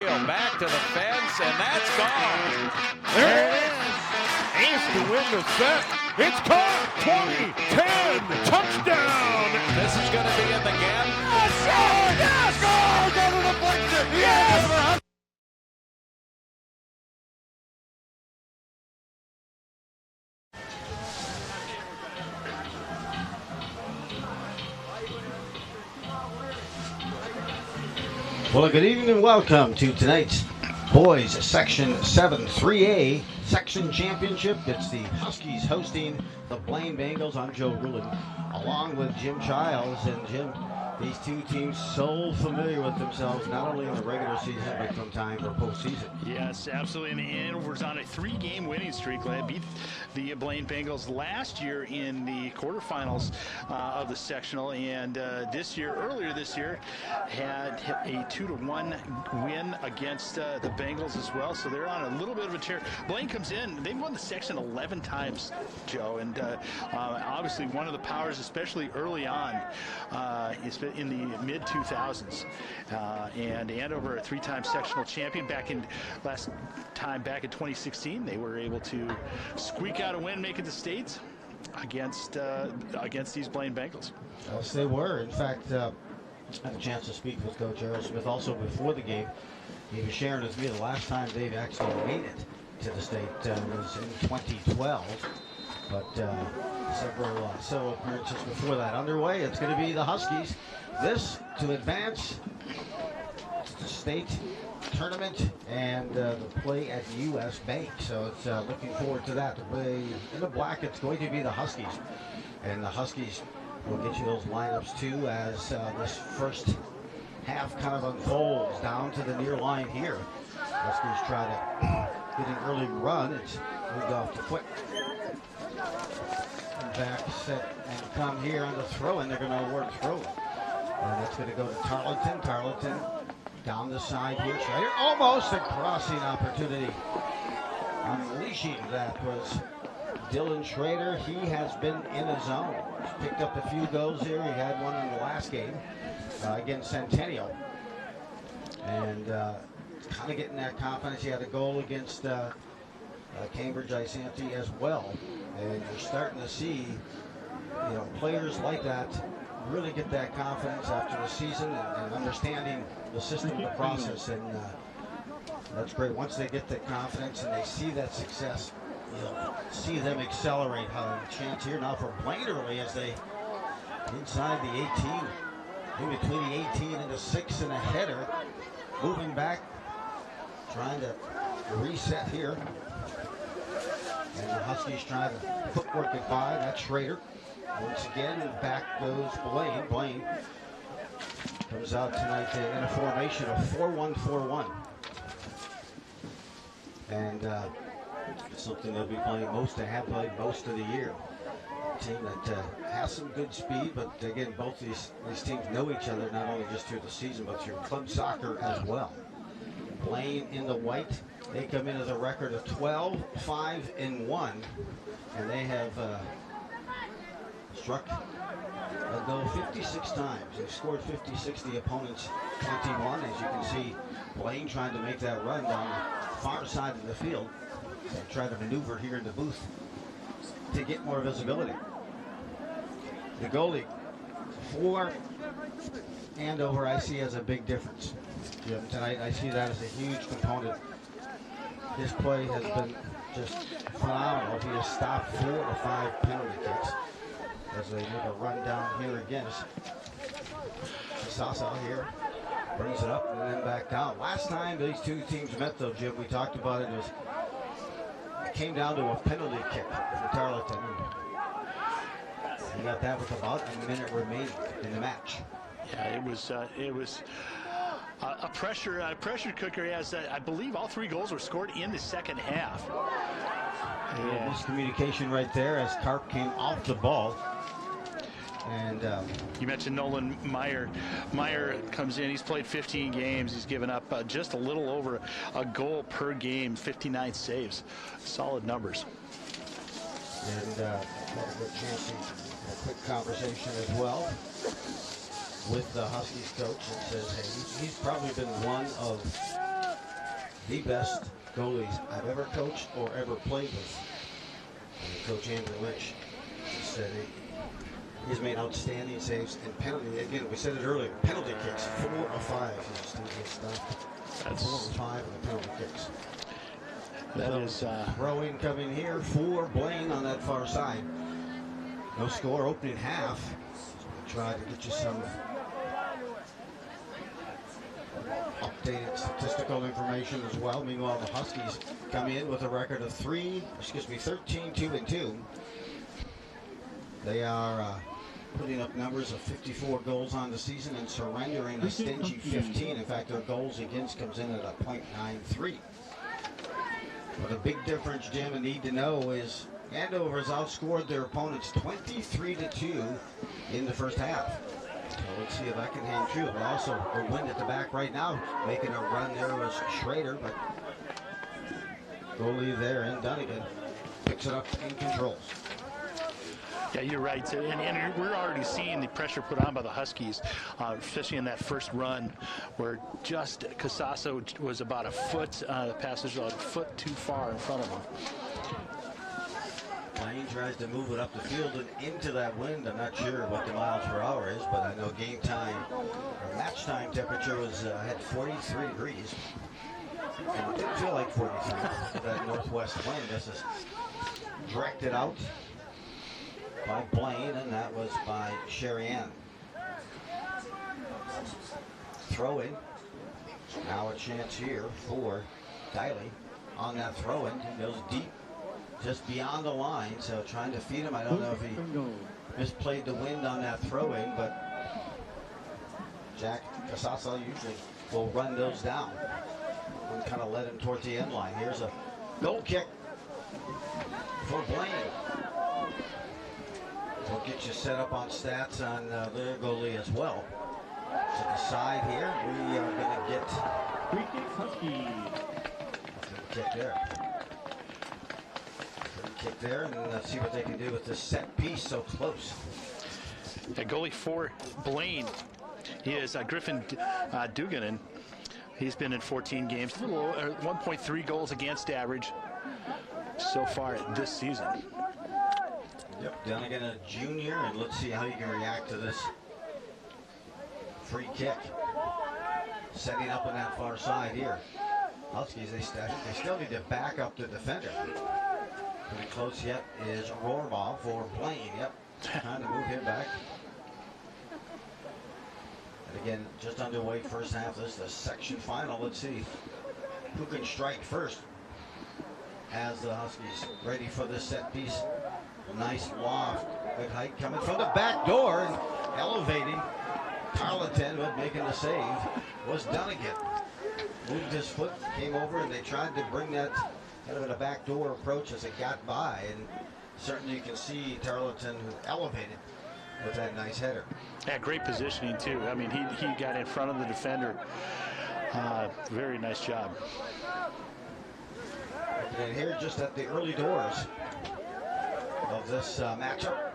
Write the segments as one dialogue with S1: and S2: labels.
S1: Back to the fence, and that's gone.
S2: There it is. Ace to win the set. It's caught. 20, 10, touchdown.
S1: This is going to be in the gap.
S2: Yes! Go to the deflection. Yes!
S3: Well, good evening and welcome to tonight's Boys Section 7 3A Section Championship. It's the Huskies hosting the Blaine Bengals. I'm Joe Rulin, along with Jim Childs. And Jim, these two teams so familiar with themselves, not only in the regular season, but from time for postseason.
S4: Yes, absolutely. And Andover's on a 3-game winning streak. They beat the Blaine Bengals last year in the quarterfinals of the sectional, and earlier this year, had a 2-1 win against the Bengals as well. So they're on a little bit of a tear. Blaine comes in; they've won the section 11 times, Joe, and obviously one of the powers, especially early on, is in the mid 2000s. And Andover, a 3-time sectional champion, last time back in 2016, they were able to squeak out a win, make it to states against these Blaine Bengals.
S3: Yes, they were. In fact, I had a chance to speak with Coach Errol Smith also before the game. He was sharing with me the last time they've actually made it to the state was in 2012. But several appearances before that underway. It's going to be the Huskies. This to advance to the state tournament and the play at U.S. Bank. So it's looking forward to that. The play in the black, it's going to be the Huskies. And the Huskies will get you those lineups too as this first half kind of unfolds down to the near line here. Huskies try to get an early run. It's moved off the foot. Back, set, and come here on the throw, and they're going to award throw. And that's going to go to Tarleton. Tarleton down the side here. Schrader almost a crossing opportunity. Unleashing that was Dylan Schrader. He has been in his zone. He's picked up a few goals here. He had one in the last game against Centennial. And kind of getting that confidence. He had a goal against Cambridge Isanti as well. And you're starting to see, players like that really get that confidence after the season and understanding the system and the process. And that's great. Once they get that confidence and they see that success, you'll see them accelerate. A chance here now for Blaine early as they inside the 18, in between the 18 and the 6 and a header, moving back, trying to reset here. And the Huskies try to footwork it by. That's Schrader. Once again, and back goes Blaine. Blaine comes out tonight in a formation of 4-1-4-1. And something they'll be playing have played most of the year. A team that has some good speed, but again, both these teams know each other, not only just through the season, but through club soccer as well. Blaine in the white. They come in with a record of 12-5-1, and they have struck a goal 56 times. They've scored 56, the opponents 21. As you can see, Blaine trying to make that run down the far side of the field. They try to maneuver here in the booth to get more visibility. The goalie for Andover, I see as a big difference. Jim, tonight I see that as a huge component. His play has been just phenomenal. He has stopped 4 or 5 penalty kicks as they make a run down here again. Sasa here brings it up and then back down. Last time these two teams met, though, Jim, we talked about it. It came down to a penalty kick for Tarleton. He got that with about a minute remaining in the match.
S4: Yeah, it was a pressure cooker. As I believe all 3 goals were scored in the second half.
S3: Yeah. Miscommunication right there as Karp came off the ball. And
S4: you mentioned Nolan Meyer. Meyer comes in. He's played 15 games. He's given up just a little over a goal per game, 59 saves. Solid numbers.
S3: And had a good chance to have a quick conversation as well with the Huskies coach and says, hey, he's probably been one of the best goalies I've ever coached or ever played with. And Coach Andrew Lynch said he's made outstanding saves and penalty. Again, we said it earlier, penalty kicks, 4 of 5. He's stuff. That's 4 of 5 on the penalty kicks.
S4: That is
S3: throw-in coming here for Blaine on that far side. No score opening half. So we'll try to get you some updated statistical information as well. Meanwhile, the Huskies come in with a record of 13-2-2. They are putting up numbers of 54 goals on the season and surrendering a stingy 15. In fact, their goals against comes in at a .93. But a big difference, Jim, and need to know is Andover has outscored their opponents 23-2 in the first half. So let's see if that can hang true. But also, the wind at the back right now, making a run there was Schrader, but goalie there in Dunnigan picks it up and controls.
S4: Yeah, you're right. And we're already seeing the pressure put on by the Huskies, especially in that first run where just Casasso was about a foot, the passage was a foot too far in front of him.
S3: Blaine tries to move it up the field and into that wind. I'm not sure what the miles per hour is, but I know game time or match time temperature was at 43 degrees. And it didn't feel like 43. That northwest wind. This is directed out by Blaine, and that was by Sherry-Ann. Throw in. Now a chance here for Diley on that throw in. He goes deep, just beyond the line, so trying to feed him. I don't know if he misplayed the wind on that throw in, but Jack Casasso usually will run those down and kind of let him towards the end line. Here's a goal kick for Blaine. We'll get you set up on stats on their goalie as well. To the side here, we are going to get free kick there. Free kick there, and let's see what they can do with this set piece so close.
S4: The goalie for Blaine is Griffin Duganen. He's been in 14 games, 1.3 goals against average so far this season.
S3: Yep, Dunnigan a junior, and let's see how you can react to this free kick. Setting up on that far side here. Huskies, they still need to back up the defender. Pretty close yet is Rohrbaugh for Blaine. Yep, trying to move him back. And again, just underway first half. This is the section final. Let's see who can strike first as the Huskies ready for this set piece. Nice loft, good height coming from the back door and elevating. Tarleton, but making the save was Dunnigan. Moved his foot, came over, and they tried to bring that kind of a backdoor approach as it got by. And certainly you can see Tarleton who elevated with that nice header.
S4: Yeah, great positioning too. I mean, he got in front of the defender. Very nice job.
S3: And here, just at the early doors of this matchup.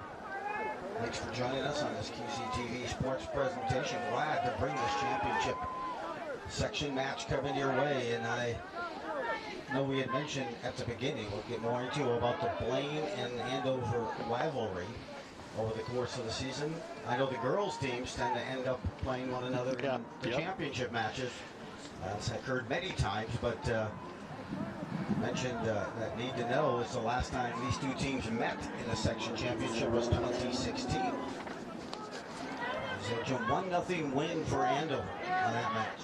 S3: Thanks for joining us on this QCTV sports presentation. Glad to bring this championship section match coming your way. And I know we had mentioned at the beginning, we'll get more into about the Blaine and Andover rivalry over the course of the season. I know the girls teams tend to end up playing one another in the championship matches. That's occurred many times, but mentioned that need to know is the last time these two teams met in the section championship was 2016. It was a 1-0 win for Andover on that match.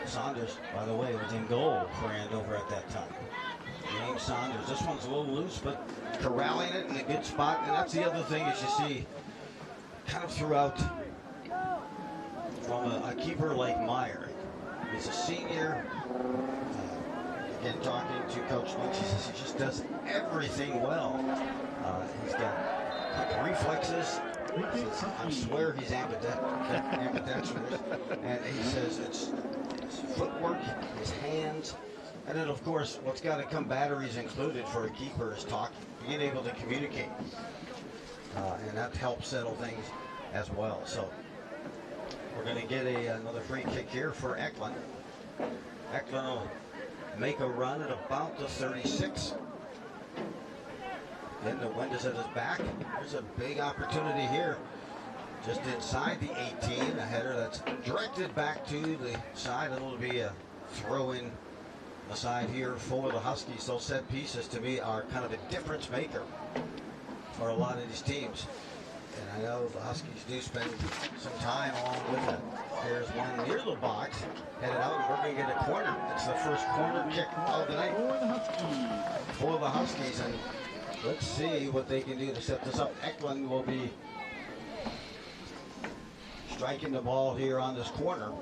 S3: Saunders, by the way, was in goal for Andover at that time. James Saunders. This one's a little loose, but corralling it in a good spot. And that's the other thing is you see kind of throughout from a keeper like Meyer. He's a senior. Again, talking to Coach Lynch, he says he just does everything well. He's got quick reflexes. I swear he's ambidextrous. And he says it's his footwork, his hands, and then of course what's got to come, batteries included for a keeper, is talking, being able to communicate. And that helps settle things as well. So We're going to get another free kick here for Eklund. Eklund will make a run at about the 36. Then the wind is at his back. There's a big opportunity here. Just inside the 18, a header that's directed back to the side. It'll be a throw-in aside here for the Huskies. Those set pieces to me are kind of a difference maker for a lot of these teams. And I know the Huskies do spend some time along with it. There's one near the box, headed out, and we're going to get a corner. It's the first corner kick of the night for the Huskies. And let's see what they can do to set this up. Eklund will be striking the ball here on this corner.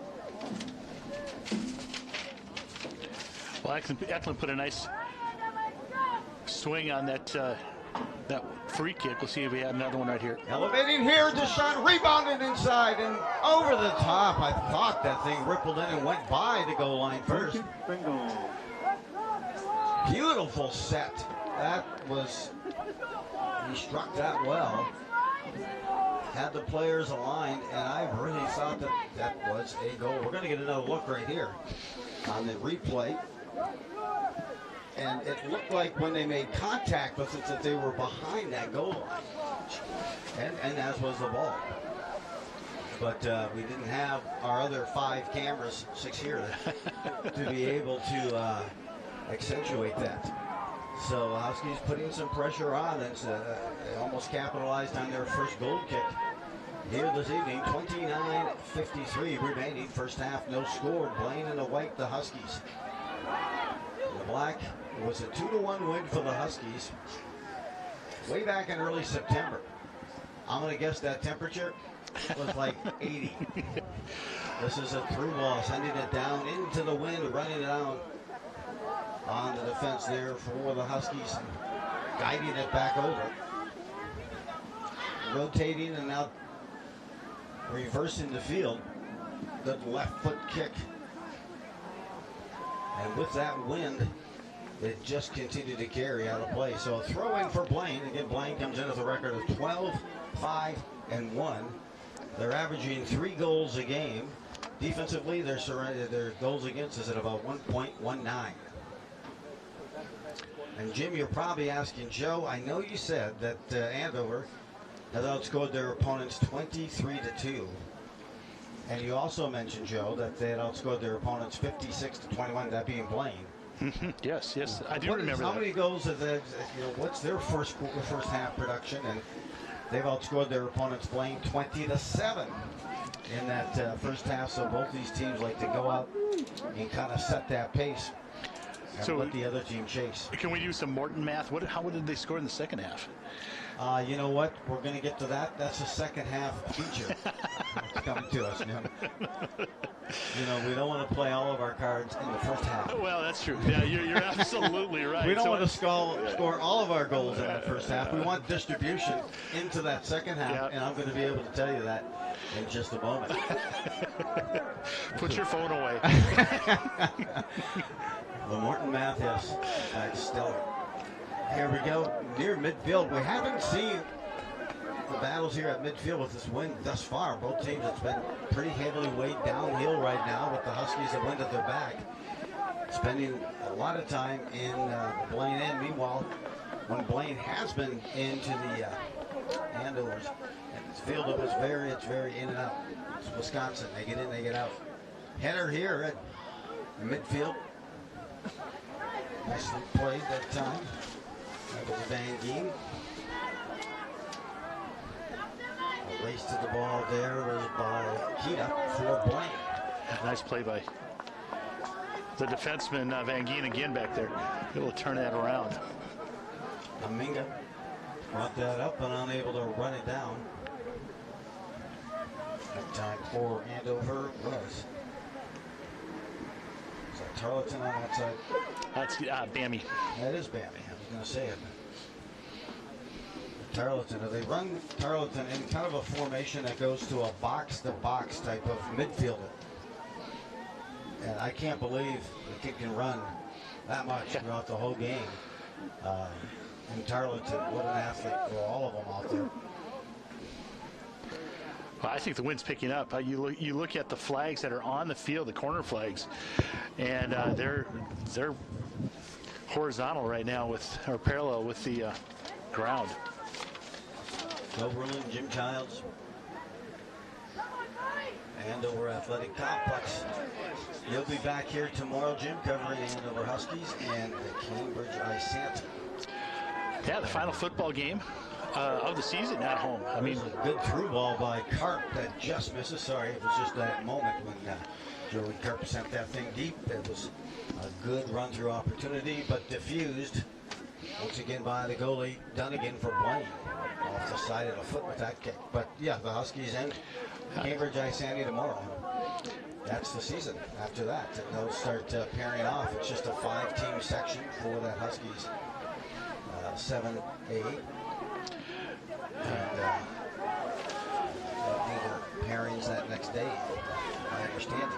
S4: Well, Eklund put a nice swing on that free kick. We'll see if we have another one right here.
S3: Elevating here, Deshaun rebounded inside and over the top. I thought that thing rippled in and went by the goal line first. Beautiful set. That was, he struck that well. Had the players aligned, and I really thought that that was a goal. We're going to get another look right here on the replay. And it looked like when they made contact with it that they were behind that goal line. And as was the ball. But we didn't have our other 5 cameras, 6 here, to be able to accentuate that. So Huskies putting some pressure on, and they almost capitalized on their first goal kick here this evening. 29:53 remaining, first half, no score. Blaine in the white, the Huskies. The black was a 2-1 win for the Huskies way back in early September. I'm going to guess that temperature was like 80. This is a through ball, sending it down into the wind, running it out on the defense there for the Huskies, guiding it back over. Rotating and now reversing the field. The left foot kick. And with that wind, it just continued to carry out of play. So a throw in for Blaine. Again, Blaine comes in with a record of 12, 5, and 1. They're averaging 3 goals a game. Defensively, their goals against is at about 1.19. And Jim, you're probably asking, Joe, I know you said that Andover has outscored their opponents 23-2. And you also mentioned, Joe, that they had outscored their opponents 56-21, that being Blaine.
S4: Yes, I do remember that.
S3: How many goals have they, what's their first half production? And they've outscored their opponents, Blaine, 20-7 in that first half. So both these teams like to go out and kind of set that pace and let the other team chase.
S4: Can we do some Morton math? How did they score in the second half?
S3: You know what? We're going to get to that. That's a second half feature. It's coming to us now. You know, we don't want to play all of our cards in the first half.
S4: Well, that's true. Yeah, you're absolutely right.
S3: We don't want to score all of our goals in the first half. We want distribution into that second half, and I'm going to be able to tell you that in just a moment.
S4: Put your phone away.
S3: The Morton math, yes, that's stellar. Here we go, near midfield. We haven't seen the battles here at midfield with this wind thus far. Both teams, it's been pretty heavily weighed downhill right now with the Huskies the wind at their back. Spending a lot of time in Blaine end. Meanwhile, when Blaine has been into the Andovers, and this field it was it's very in and out. It's Wisconsin. They get in, they get out. Header here at midfield. Nicely played that time. That was Van Geen. A race to the ball there was by Keita for Blaine.
S4: Nice play by the defenseman, Van Geen, again back there. Able to turn that around.
S3: Dominga brought that up and unable to run it down. That time for Andover was. Is that Tarleton on that side?
S4: That's Bammy.
S3: That is Bammy. I was going to say it. Tarleton. They run Tarleton in kind of a formation that goes to a box-to-box type of midfielder. And I can't believe the kid can run that much throughout the whole game. And Tarleton, what an athlete for all of them out there.
S4: Well, I think the wind's picking up. You look at the flags that are on the field, the corner flags, and they're horizontal right now or parallel with the ground.
S3: Oberlin, Jim Childs, Andover Athletic Complex. You'll be back here tomorrow, Jim, covering the Andover Huskies and the Cambridge Isanti.
S4: Yeah, the final football game of the season at home. I mean,
S3: a good through ball by Karp that just misses. Sorry, it was just that moment when Joey Karp sent that thing deep. It was a good run-through opportunity, but diffused once again by the goalie, Dunnigan for Blaine. Off the side of the foot with that kick. But yeah, the Huskies and Cambridge Isanti tomorrow. That's the season after that. And they'll start pairing off. It's just a 5-team section for that Huskies 7A. And either pairings that next day, I understand it.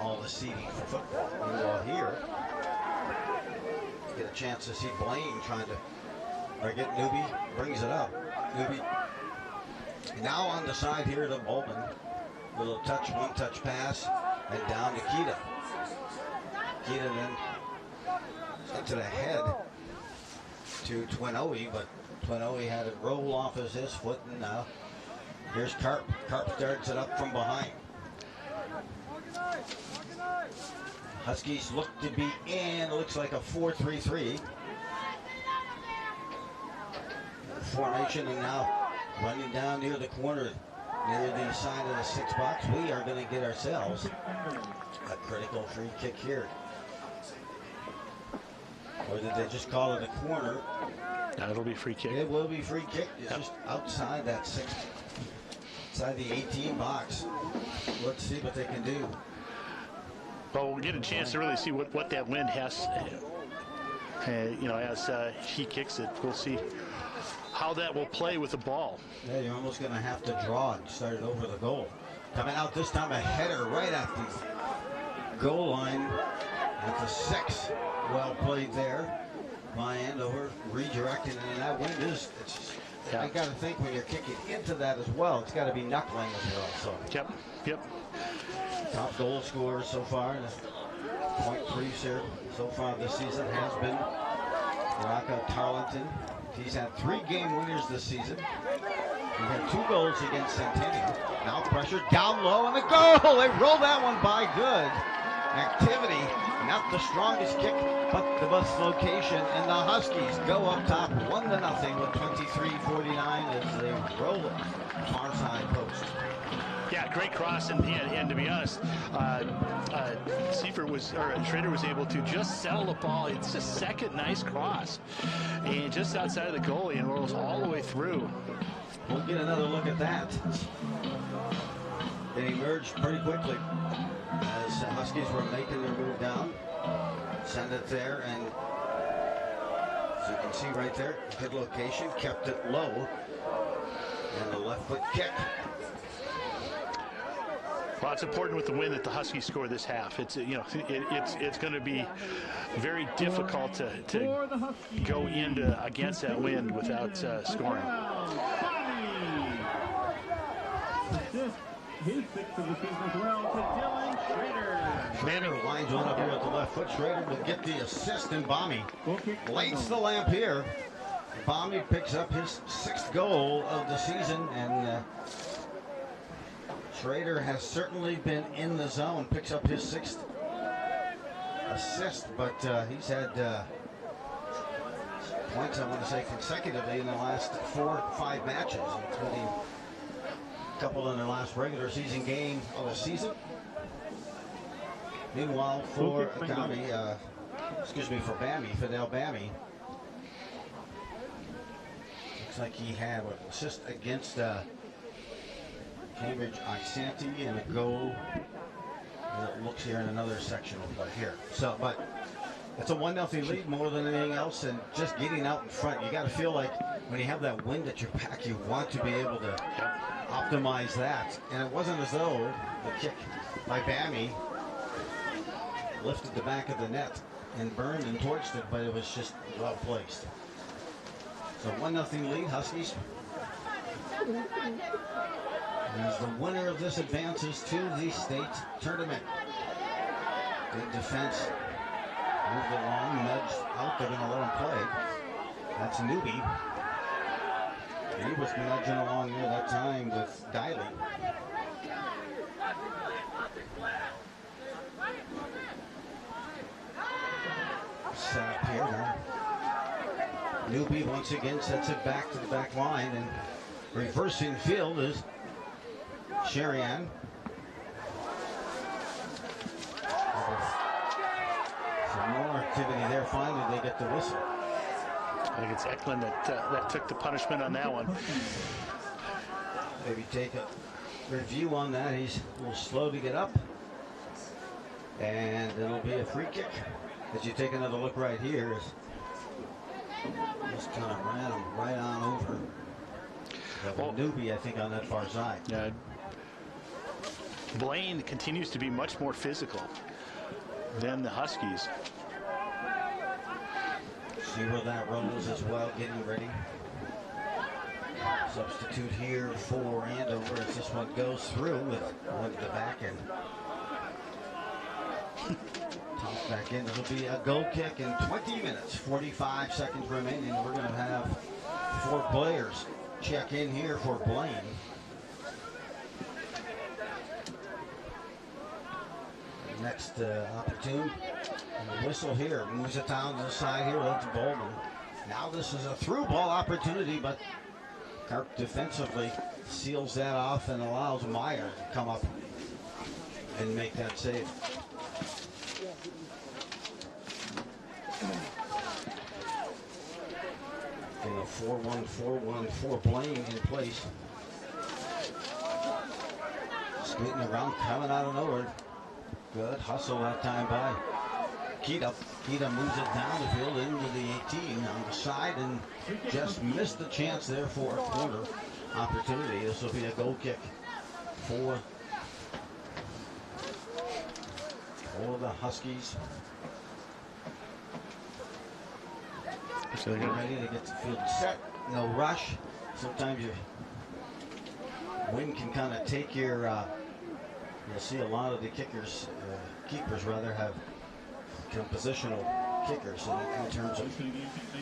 S3: All the seeding for football. Meanwhile here, you get a chance to see Blaine trying to get Newby, brings it up. Newby now on the side here to Bowman. A little touch, one-touch pass, and down to Kita. Kita then into the head to Twinoe, but Twinoe had it roll off his foot, and now here's Karp. Karp starts it up from behind. Huskies look to be in, looks like a 4-3-3. Formation, and now running down near the corner, near the side of the 6 box. We are going to get ourselves a critical free kick here. Or did they just call it a corner?
S4: No, it'll be free kick.
S3: It will be free kick. It's just outside that 6, inside the 18 box. Let's see what they can do.
S4: Well, we'll get a chance to really see what that wind has. As he kicks it, we'll see how that will play with the ball.
S3: Yeah, you're almost going to have to draw and start it over the goal. Coming out this time, a header right at the goal line at the 6. Well played there by Andover, redirecting, and that wind is, I got to think when you're kicking into that as well, it's got to be knuckling as well. So.
S4: Yep.
S3: Top goal scorer so far, the .3 here so far this season has been Raka Tarleton. He's had 3 game winners this season. He had 2 goals against Centennial. Now pressure down low and the goal. They roll that one by. Good activity. Not the strongest kick, but the best location. And the Huskies go up top 1-0 with 23:49 as they roll it far side post.
S4: Yeah, great cross, and to be honest, Schrader was able to just settle the ball. It's a second nice cross, and just outside of the goalie, and rolls all the way through.
S3: We'll get another look at that. They emerged pretty quickly as the Huskies were making their move down. Send it there, and as you can see right there, good location, kept it low, and the left foot kick.
S4: Well, it's important with the win that the Huskies score this half. It's it's going to be very difficult to go into against that wind without scoring.
S5: His 6th of the season as well to Dylan Schrader.
S3: Schrader lines one up here with the left foot. Schrader will get the assist, and Bommy lights the lamp here. Bommy picks up his 6th goal of the season, and Schrader has certainly been in the zone, picks up his 6th assist, but he's had points, I want to say, consecutively in the last 4 or 5 matches, including a couple in the last regular season game of the season. Meanwhile, for Fidel Bammy, looks like he had an assist against Cambridge Isanti and a goal. It looks here in another section of play here. So, but it's a 1-0 lead more than anything else, and just getting out in front. You got to feel like when you have that wind at your back, you want to be able to optimize that. And it wasn't as though the kick by Bammy lifted the back of the net and burned and torched it, but it was just well placed. So 1-0 lead, Huskies. As the winner of this advances to the state tournament. Good defense. Moved along, nudged out. They're going to let him play. That's Newby. He was nudging along there that time with Diley. Set up here now. Newby once again sets it back to the back line, and reversing field is Sherian. Some more activity there. Finally, they get the whistle.
S4: I think it's Eklund that took the punishment on that one.
S3: Maybe take a review on that. He's a little slow to get up. And it'll be a free kick. As you take another look right here, just kind of ran him right on over. Well, Newby, I think, on that far side.
S4: Blaine continues to be much more physical than the Huskies.
S3: See where that rolls as well, getting ready. Substitute here for Andover as this one goes through with one to the back end. Toss back in. It'll be a goal kick in 20 minutes. 45 seconds remaining. We're going to have 4 players check in here for Blaine. Next opportune. And the whistle here moves it down to the side here. That's Bowman. Now this is a through ball opportunity, but Karp defensively seals that off and allows Meyer to come up and make that save. And a 4-1-4-1 for Blaine in place. Skating around, coming out of nowhere. Good hustle that time by Kita. Kita moves it down the field into the 18 on the side and just missed the chance there for a corner opportunity. This will be a goal kick for the Huskies. So they're ready to get the field set. No rush. Sometimes your wind can kind of take your. You'll see a lot of the keepers rather have positional kickers in terms of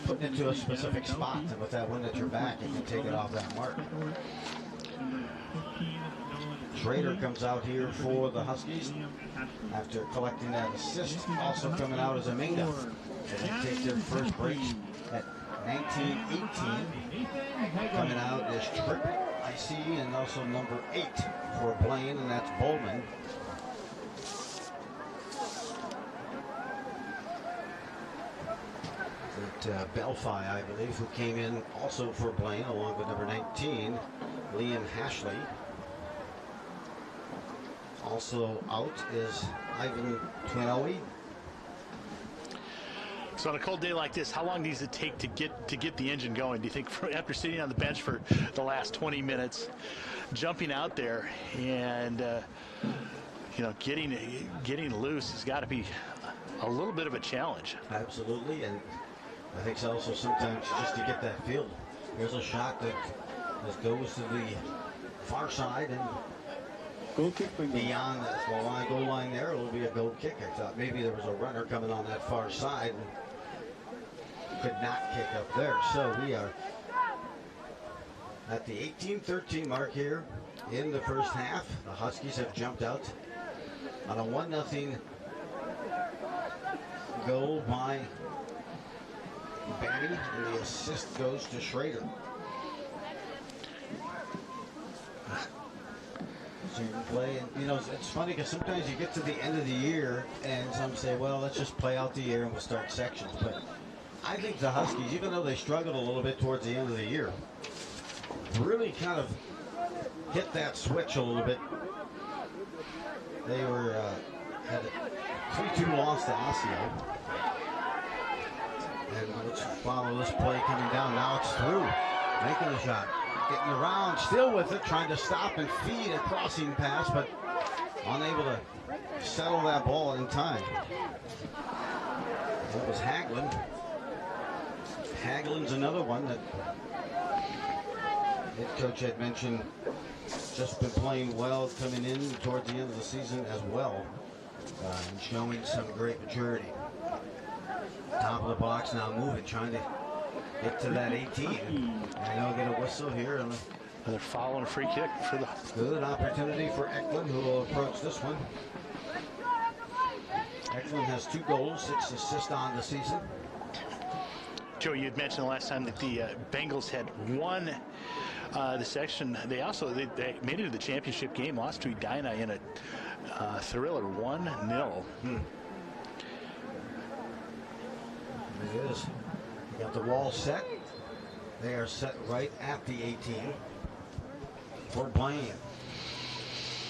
S3: putting it to a specific spot, and with that wind at your back, you can take it off that mark. Schrader comes out here for the Huskies after collecting that assist. Also coming out as Aminga. They take their first break at 19-18. Coming out is Tripp, I see, and also number 8 for Blaine, and that's Bowman. Belfi, I believe, who came in also for Blaine, along with number 19, Liam Hashley. Also out is Ivan Twinoe.
S4: So on a cold day like this, how long does it take to get the engine going? Do you think after sitting on the bench for the last 20 minutes, jumping out there and getting loose has got to be a little bit of a challenge?
S3: Absolutely, and I think so also sometimes just to get that field. Here's a shot that just goes to the far side and beyond the goal line there, it will be a goal kick. I thought maybe there was a runner coming on that far side and could not kick up there. So we are at the 18-13 mark here in the first half. The Huskies have jumped out on a 1-0 goal by Batty, and the assist goes to Schrader. So you can play, and it's funny because sometimes you get to the end of the year and some say, well, let's just play out the year and we'll start sections. But I think the Huskies, even though they struggled a little bit towards the end of the year, really kind of hit that switch a little bit. They had a 3-2 loss to Osseo. And let's follow this play coming down. Now it's through. Making a shot. Getting around, still with it, trying to stop and feed a crossing pass, but unable to settle that ball in time. That was Hagelin. Hagelin's another one that Head coach had mentioned just been playing well coming in towards the end of the season as well, and showing some great maturity. Top of the box now moving, trying to get to that 18. And they'll get a whistle here. And
S4: Another foul and a free kick for the...
S3: good opportunity for Eklund, who will approach this one. Eklund has 2 goals, 6 assists on the season.
S4: Joe, you had mentioned the last time that the Bengals had won the section. They made it to the championship game, lost to Edina in a thriller 1-0.
S3: It is. You got the wall set. They are set right at the 18 for Blaine.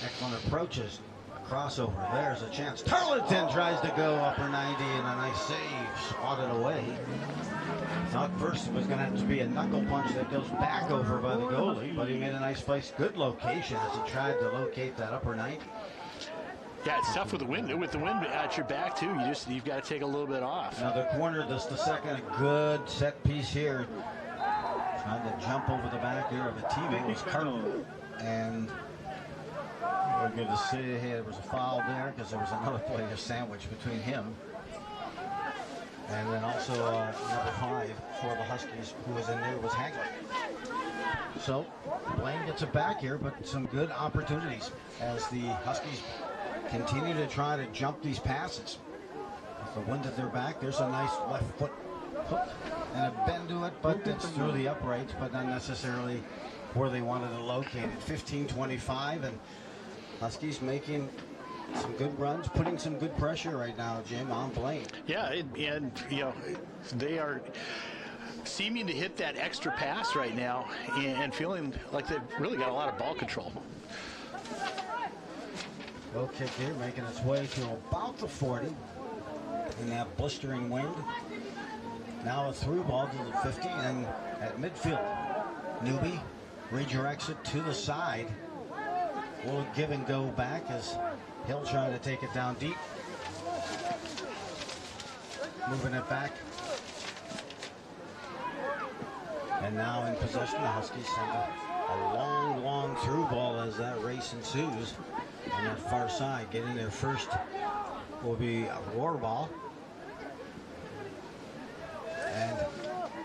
S3: Eklund approaches. Crossover. There's a chance. Tarleton tries to go upper 90 and a nice save. Swatted away. Thought first it was going to have to be a knuckle punch that goes back over by the goalie, but he made a nice place. Good location as he tried to locate that upper 90.
S4: Yeah, it's tough with the wind. With the wind at your back too, you've got to take a little bit off.
S3: Now the corner, just the second, a good set piece here. Trying to jump over the back there of a teammate was Carter, and we're going to say hey, there was a foul there because there was another player sandwich between him and then also number 5 for the Huskies who was in there was Hagler. So Blaine gets it back here, but some good opportunities as the Huskies continue to try to jump these passes. With the wind at their back, there's a nice left foot hook and a bend to it, but it's through the uprights, but not necessarily where they wanted to locate it. 15-25, and Huskies making some good runs, putting some good pressure right now, Jim, on Blaine.
S4: Yeah, and you know, they are seeming to hit that extra pass right now and feeling like they've really got a lot of ball control.
S3: Low kick here, making its way to about the 40 in that blistering wind. Now a through ball to the 50, and at midfield, Newby redirects it to the side. A little give and go back as Hill trying to take it down deep. Moving it back. And now in possession, the Huskies send a long through ball as that race ensues. On that far side, getting there first will be a roar ball. And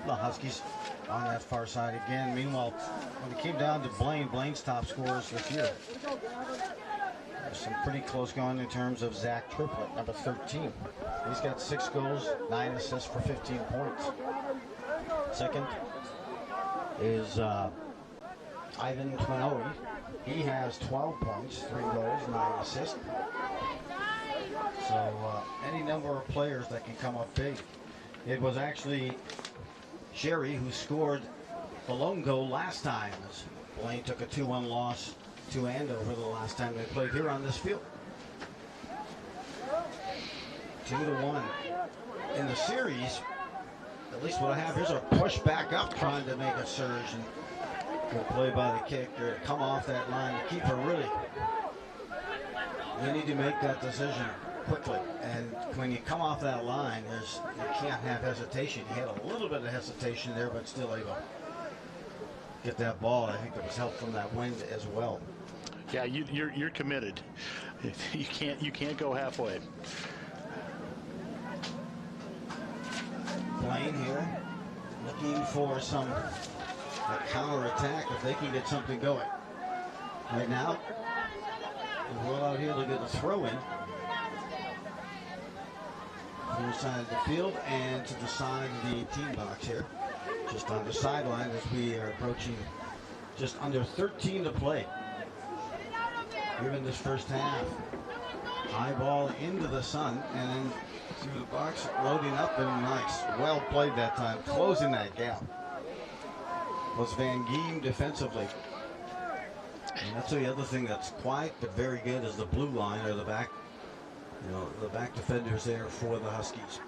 S3: the Huskies on that far side again. Meanwhile, when it came down to Blaine's top scorers this year, there's some pretty close going in terms of Zach Triplett, number 13. He's got 6 goals, 9 assists for 15 points. Second is Ivan Twinoe. He has 12 points, 3 goals, 9 assists. So any number of players that can come up big. It was actually Sherry who scored the lone goal last time, as Blaine took a 2-1 loss to Andover the last time they played here on this field. 2-1 in the series. At least what I have here's a push back up, trying to make a surge, and good play by the kicker to come off that line. The keeper really, you need to make that decision quickly, and when you come off that line, you can't have hesitation. He had a little bit of hesitation there, but still able to get that ball. I think there was help from that wind as well.
S4: Yeah, you're committed. You can't go halfway.
S3: Blaine here looking for some counter-attack if they can get something going. Right now, we'll roll out here to get a throw-in. Near side of the field and to the side of the 18 box here. Just on the sideline as we are approaching just under 13 to play. Here in this first half. High ball into the sun and then through the box, loading up and nice. Well played that time, closing that gap. Was Van Geem defensively. And that's the other thing that's quiet but very good is the blue line or the back. You know, the back defenders there for the Huskies.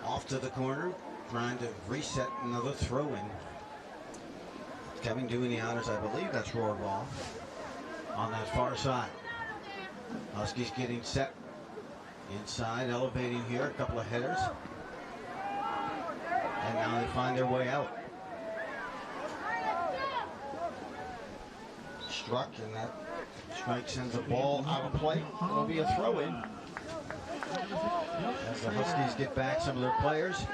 S3: Off to the corner, trying to reset another throw-in. Kevin doing the honors, I believe that's roar ball on that far side. Huskies getting set inside, elevating here, a couple of headers. And now they find their way out. ruck, and that strike sends the ball out of play. It'll be a throw-in as the Huskies get back some of their players,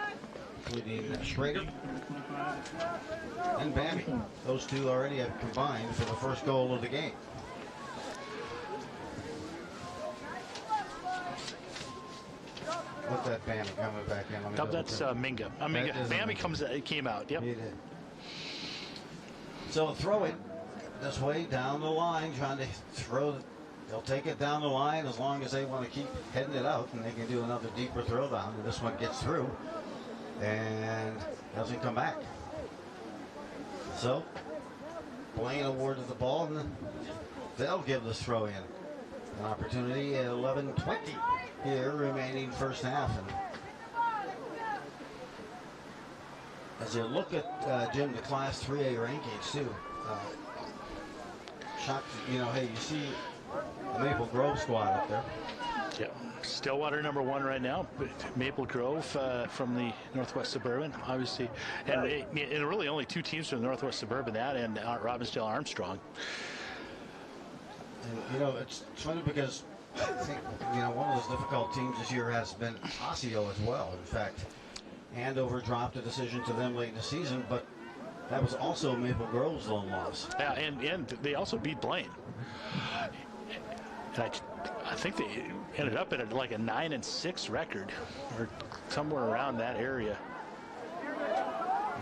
S3: including Schrader and Bammy. Those two already have combined for the first goal of the game. What's that Bammy coming back in?
S4: That's Minga. Bammy came out. Yep.
S3: He did. So throw it this way down the line, trying to throw. They'll take it down the line as long as they want to keep heading it out, and they can do another deeper throw down. And this one gets through and doesn't come back. So Blaine awarded the ball, and they'll give this throw in an opportunity at 11:20 here remaining first half. And as you look at Jim, the Class 3A rankings too, shocked, hey, you see the Maple Grove squad up there.
S4: Yep. Stillwater #1 right now, but Maple Grove from the Northwest Suburban, obviously, and really only two teams from the Northwest Suburban, that and Robbinsdale Armstrong.
S3: And it's funny because I think one of those difficult teams this year has been Osseo as well. In fact, Andover dropped a decision to them late in the season, but that was also Maple Grove's lone loss.
S4: Yeah, and they also beat Blaine. And I think they ended up at like a 9-6 record, or somewhere around that area.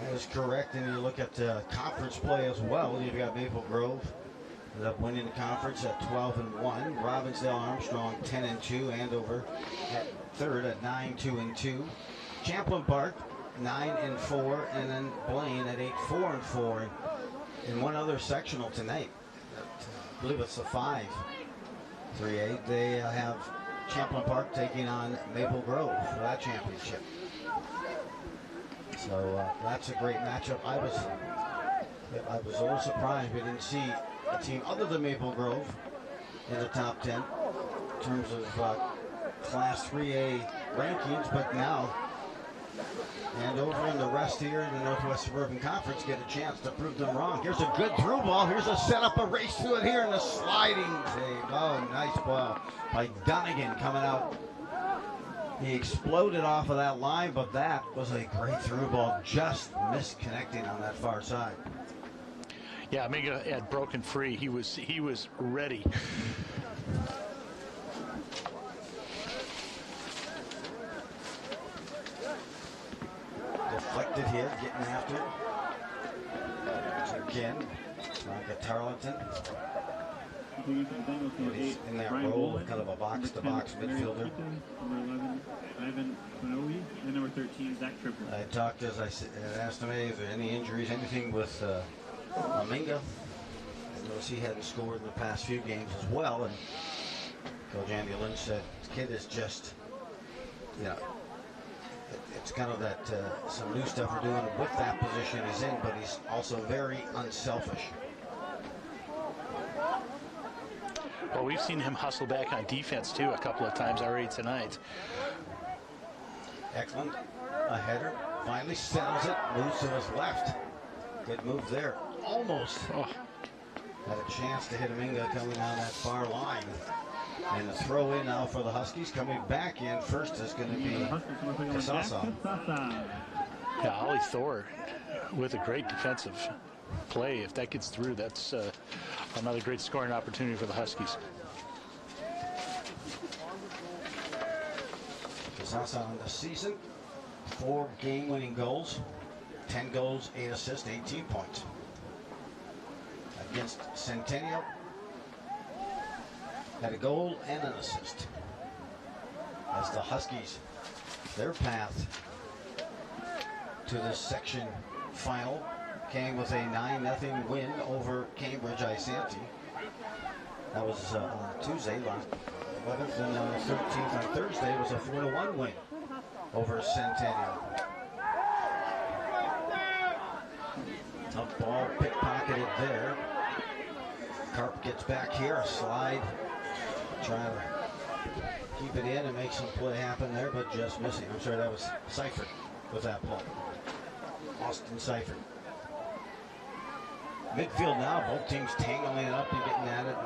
S3: That is correct. And you look at conference play as well. You've got Maple Grove ended up winning the conference at 12-1. Robbinsdale Armstrong 10-2. Andover at third at 9-2-2. Champlain Park 9-4, and then Blaine at 8-4-4. In one other sectional tonight, I believe it's the 5-3A. They have Champlain Park taking on Maple Grove for that championship. So that's a great matchup. I was a little surprised we didn't see a team other than Maple Grove in the top 10 in terms of Class 3A rankings, but now Andover and the rest here in the Northwest Suburban Conference get a chance to prove them wrong. Here's a good through ball. Here's a setup, a race to it here, and a sliding save. Oh, nice ball by Dunnigan coming out. He exploded off of that line, but that was a great through ball, just misconnecting on that far side.
S4: Yeah, Minga had broken free. He was ready.
S3: Deflected here, getting after it. Again, like a Tarleton. He's in that role of kind of a box-to-box midfielder.
S5: And number 13, Zach Tripper.
S3: I talked, as I asked him, is there any injuries, anything with Minga? I noticed he hadn't scored in the past few games as well. And Coach Andy Lynch said, this kid is just, it's kind of that some new stuff we're doing with that position he's in, but he's also very unselfish.
S4: Well, we've seen him hustle back on defense too a couple of times already tonight.
S3: Eklund, a header, finally settles it, moves to his left. Good move there. Almost had a chance to hit Minga coming down that far line. And the throw in now for the Huskies. Coming back in first is going to be Kasasa.
S4: Yeah, Ollie Thor with a great defensive play. If that gets through, that's another great scoring opportunity for the Huskies.
S3: Kasasa on the season, 4 game-winning goals, 10 goals, 8 assists, 18 points. Against Centennial, had a goal and an assist. As the Huskies, their path to this section final came with a 9-0 win over Cambridge Isanti. That was on Tuesday, last 11th, and 13th on Thursday was a 4-1 win over Centennial. Tough ball, pickpocketed there. Carp gets back here, a slide, trying to keep it in and make some play happen there, but just missing. I'm sorry, that was Seifert with that ball. Austin Seifert. Midfield now, both teams tangling it up and getting at it.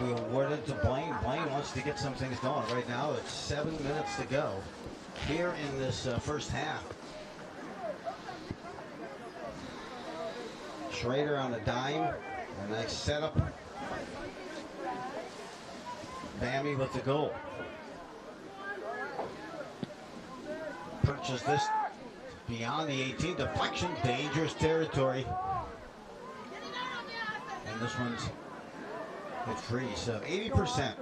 S3: We awarded to Blaine. Blaine wants to get some things going. Right now, it's 7 minutes to go here in this first half. Schrader on the dime. A nice setup. Bammy with the goal. Purchase this beyond the 18. Deflection, dangerous territory. And this one's it's free, so 80%.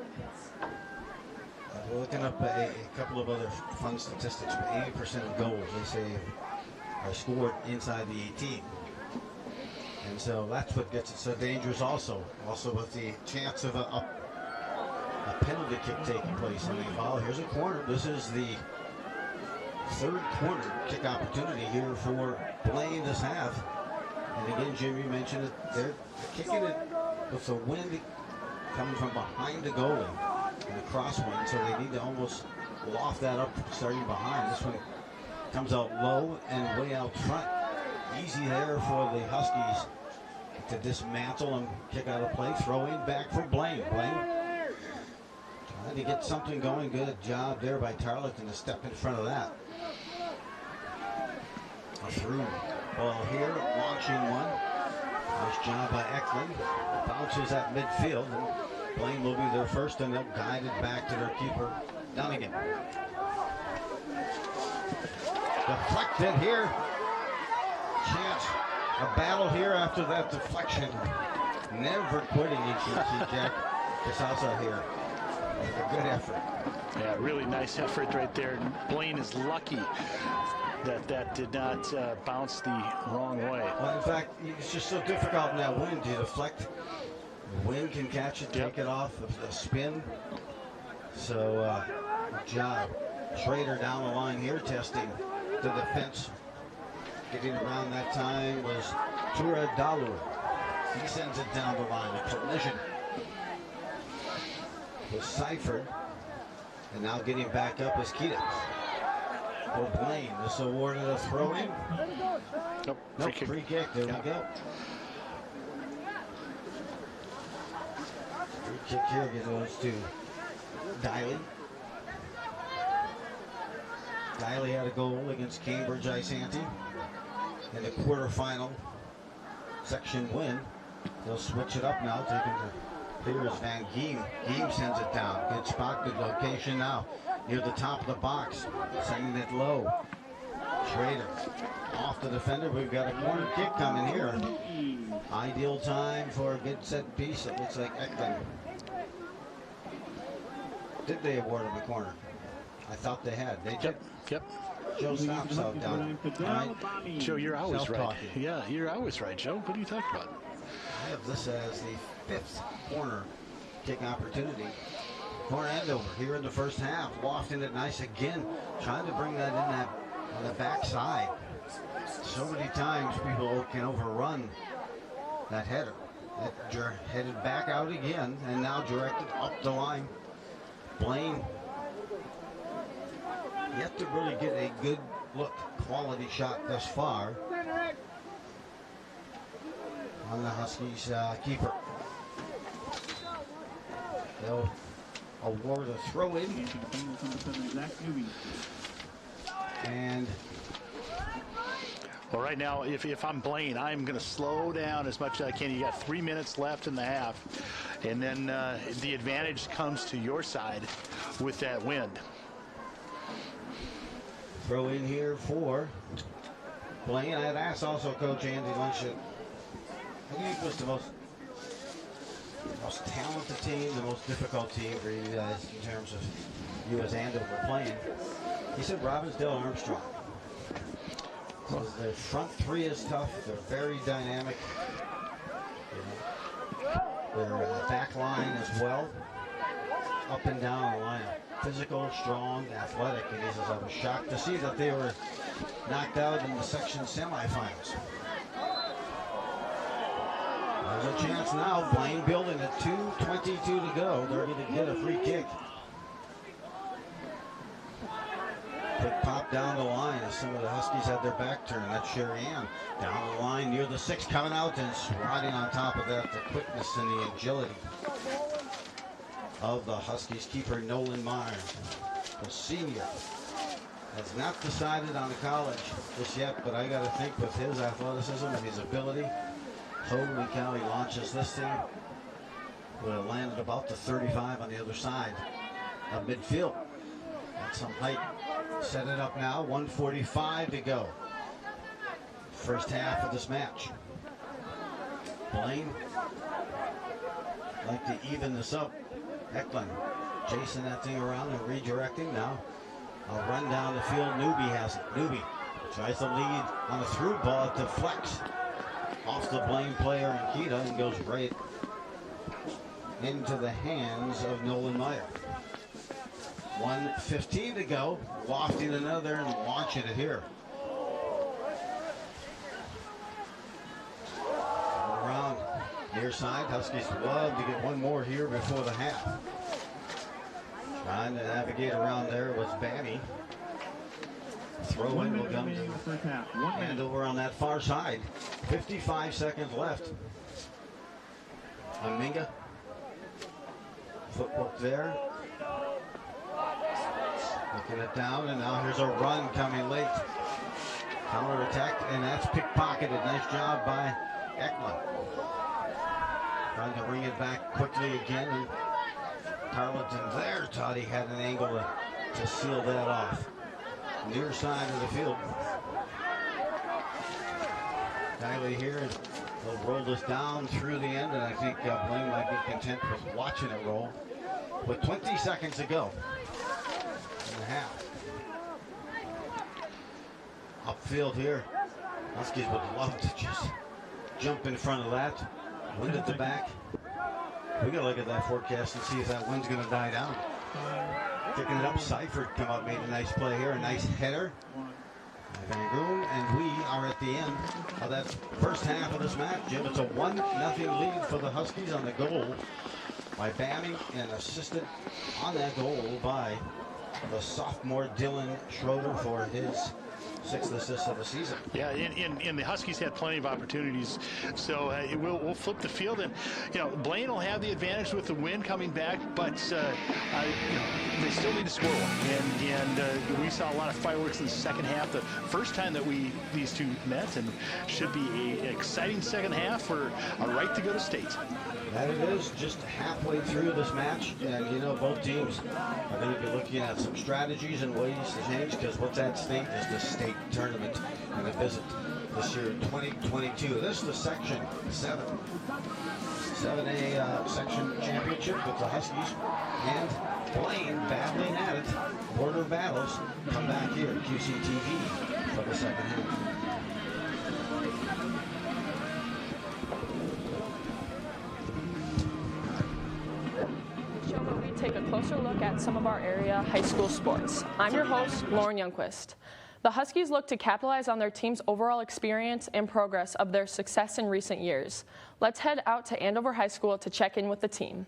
S3: We're looking up a couple of other fun statistics, but 80% of goals, they say, are scored inside the 18. And so that's what gets it so dangerous also. Also with the chance of a penalty kick taking place on the foul. Here's a corner. This is the third corner kick opportunity here for Blaine this half. And again, Jim, you mentioned it. They're kicking it with the wind coming from behind the goalie and a crosswind, so they need to almost loft that up starting behind. This one comes out low and way out front. Easy there for the Huskies to dismantle and kick out of play. Throw in back for Blaine. Blaine trying to get something going. Good job there by Tarleton to step in front of that. A through ball here, launching one. Nice job by Eklund. Bounces at midfield, and Blaine will be their first, and they'll guide it back to their keeper, Dunnigan. Deflected here. Chance, a battle here after that deflection. Never quitting, you can see Jack Casasa here. A good effort.
S4: Yeah, really nice effort right there. Blaine is lucky that did not bounce the wrong way.
S3: Well, in fact, it's just so difficult in that wind to deflect. The wind can catch it, take it off, a spin. So, good job. Schrader down the line here, testing the defense. Getting around that time was Tura Dalu. He sends it down the line, a collision with Seifert. And now getting back up is Keita. For Blaine, this awarded a throw-in. Nope, free kick. There we go. Free kick here goes to Diley. Diley had a goal against Cambridge Isanti in the quarterfinal section win. They'll switch it up now, taking the Here's Van Geem. Geem sends it down. Good spot, good location now. Near the top of the box. Sending it low. Schrader off the defender. We've got a corner kick coming here. Ideal time for a good set piece. It looks like Eklund. Did they award him a corner? I thought they had. They did.
S4: Yep.
S3: Joe stops out down. Right.
S4: Joe, you're always right. Yeah, you're always right, Joe. What are you talking about?
S3: I have this as the fifth corner kick opportunity for Andover here in the first half. Lofting it nice again, trying to bring that in that on the backside. So many times people can overrun that header. That headed back out again and now directed up the line. Blaine yet to really get a good look, quality shot thus far on the Huskies keeper. They'll award a throw-in. And
S4: well, right now, if I'm Blaine, I'm going to slow down as much as I can. You got 3 minutes left in the half, and then the advantage comes to your side with that wind.
S3: Throw in here for Blaine. I had asked also Coach Andy Lynch, who do you think was the most talented team, the most difficult team for you guys in terms of you as Andover playing? He said Robbinsdale Armstrong. So their front three is tough. They're very dynamic. Their back line as well. Up and down the line. Physical, strong, athletic. And he says, I was shocked to see that they were knocked out in the section semifinals. There's a chance now. Blaine building at 2:22 to go. They're going to get a free kick. Quick pop down the line as some of the Huskies had their back turned. That's Sherry Ann. Down the line near the 6, coming out and swatting on top of that. The quickness and the agility of the Huskies keeper Nolan Meyer, the senior. Has not decided on the college just yet, but I got to think with his athleticism and his ability, holy cow, he launches this thing. Would have landed about the 35 on the other side of midfield. Got some height. Set it up now, 1:45 to go. First half of this match. Blaine like to even this up. Eklund chasing that thing around and redirecting now. A run down the field. Newby has it. Newby tries to lead on a through ball. It deflects off the Blaine player Ankita and goes right into the hands of Nolan Meyer. 1:15 to go. Lofting another and launching it here. Around near side. Huskies love to get one more here before the half. Trying to navigate around there was Banny. Throw in will come to Andover on that far side. 55 seconds left. Aminga. Footwork there. Looking it down, and now here's a run coming late. Counter attack, and that's pickpocketed. Nice job by Eklund. Trying to bring it back quickly again. And Tarleton there thought he had an angle to seal that off. Near side of the field. Kylie here. They'll roll this down through the end, and I think Blaine might be content with watching it roll. With 20 seconds to go in the half. Upfield here. Huskies would love to just jump in front of that. Wind at the back. We got to look at that forecast and see if that wind's going to die down. Picking it up, Seifert come up, made a nice play here, a nice header. Van Groen, and we are at the end of that first half of this match, Jim. It's a 1-0 lead for the Huskies on the goal by Bammy, and assisted on that goal by the sophomore Dylan Schroeder for his 6th assist of the season.
S4: Yeah, and the Huskies had plenty of opportunities, so we'll flip the field, and Blaine will have the advantage with the wind coming back, but they still need to score one, and we saw a lot of fireworks in the second half. The first time that these two met, and should be an exciting second half for a right to go to state.
S3: That it is, just halfway through this match, and both teams are going to be looking at some strategies and ways to change, because what's at stake is the state tournament and a visit this year in 2022. This is the Section 7A Section Championship with the Huskies and Blaine battling at it. Border battles come back here, QCTV, for the second half.
S6: Take a closer look at some of our area high school sports. I'm your host, Lauren Youngquist. The Huskies look to capitalize on their team's overall experience and progress of their success in recent years. Let's head out to Andover High School to check in with the team.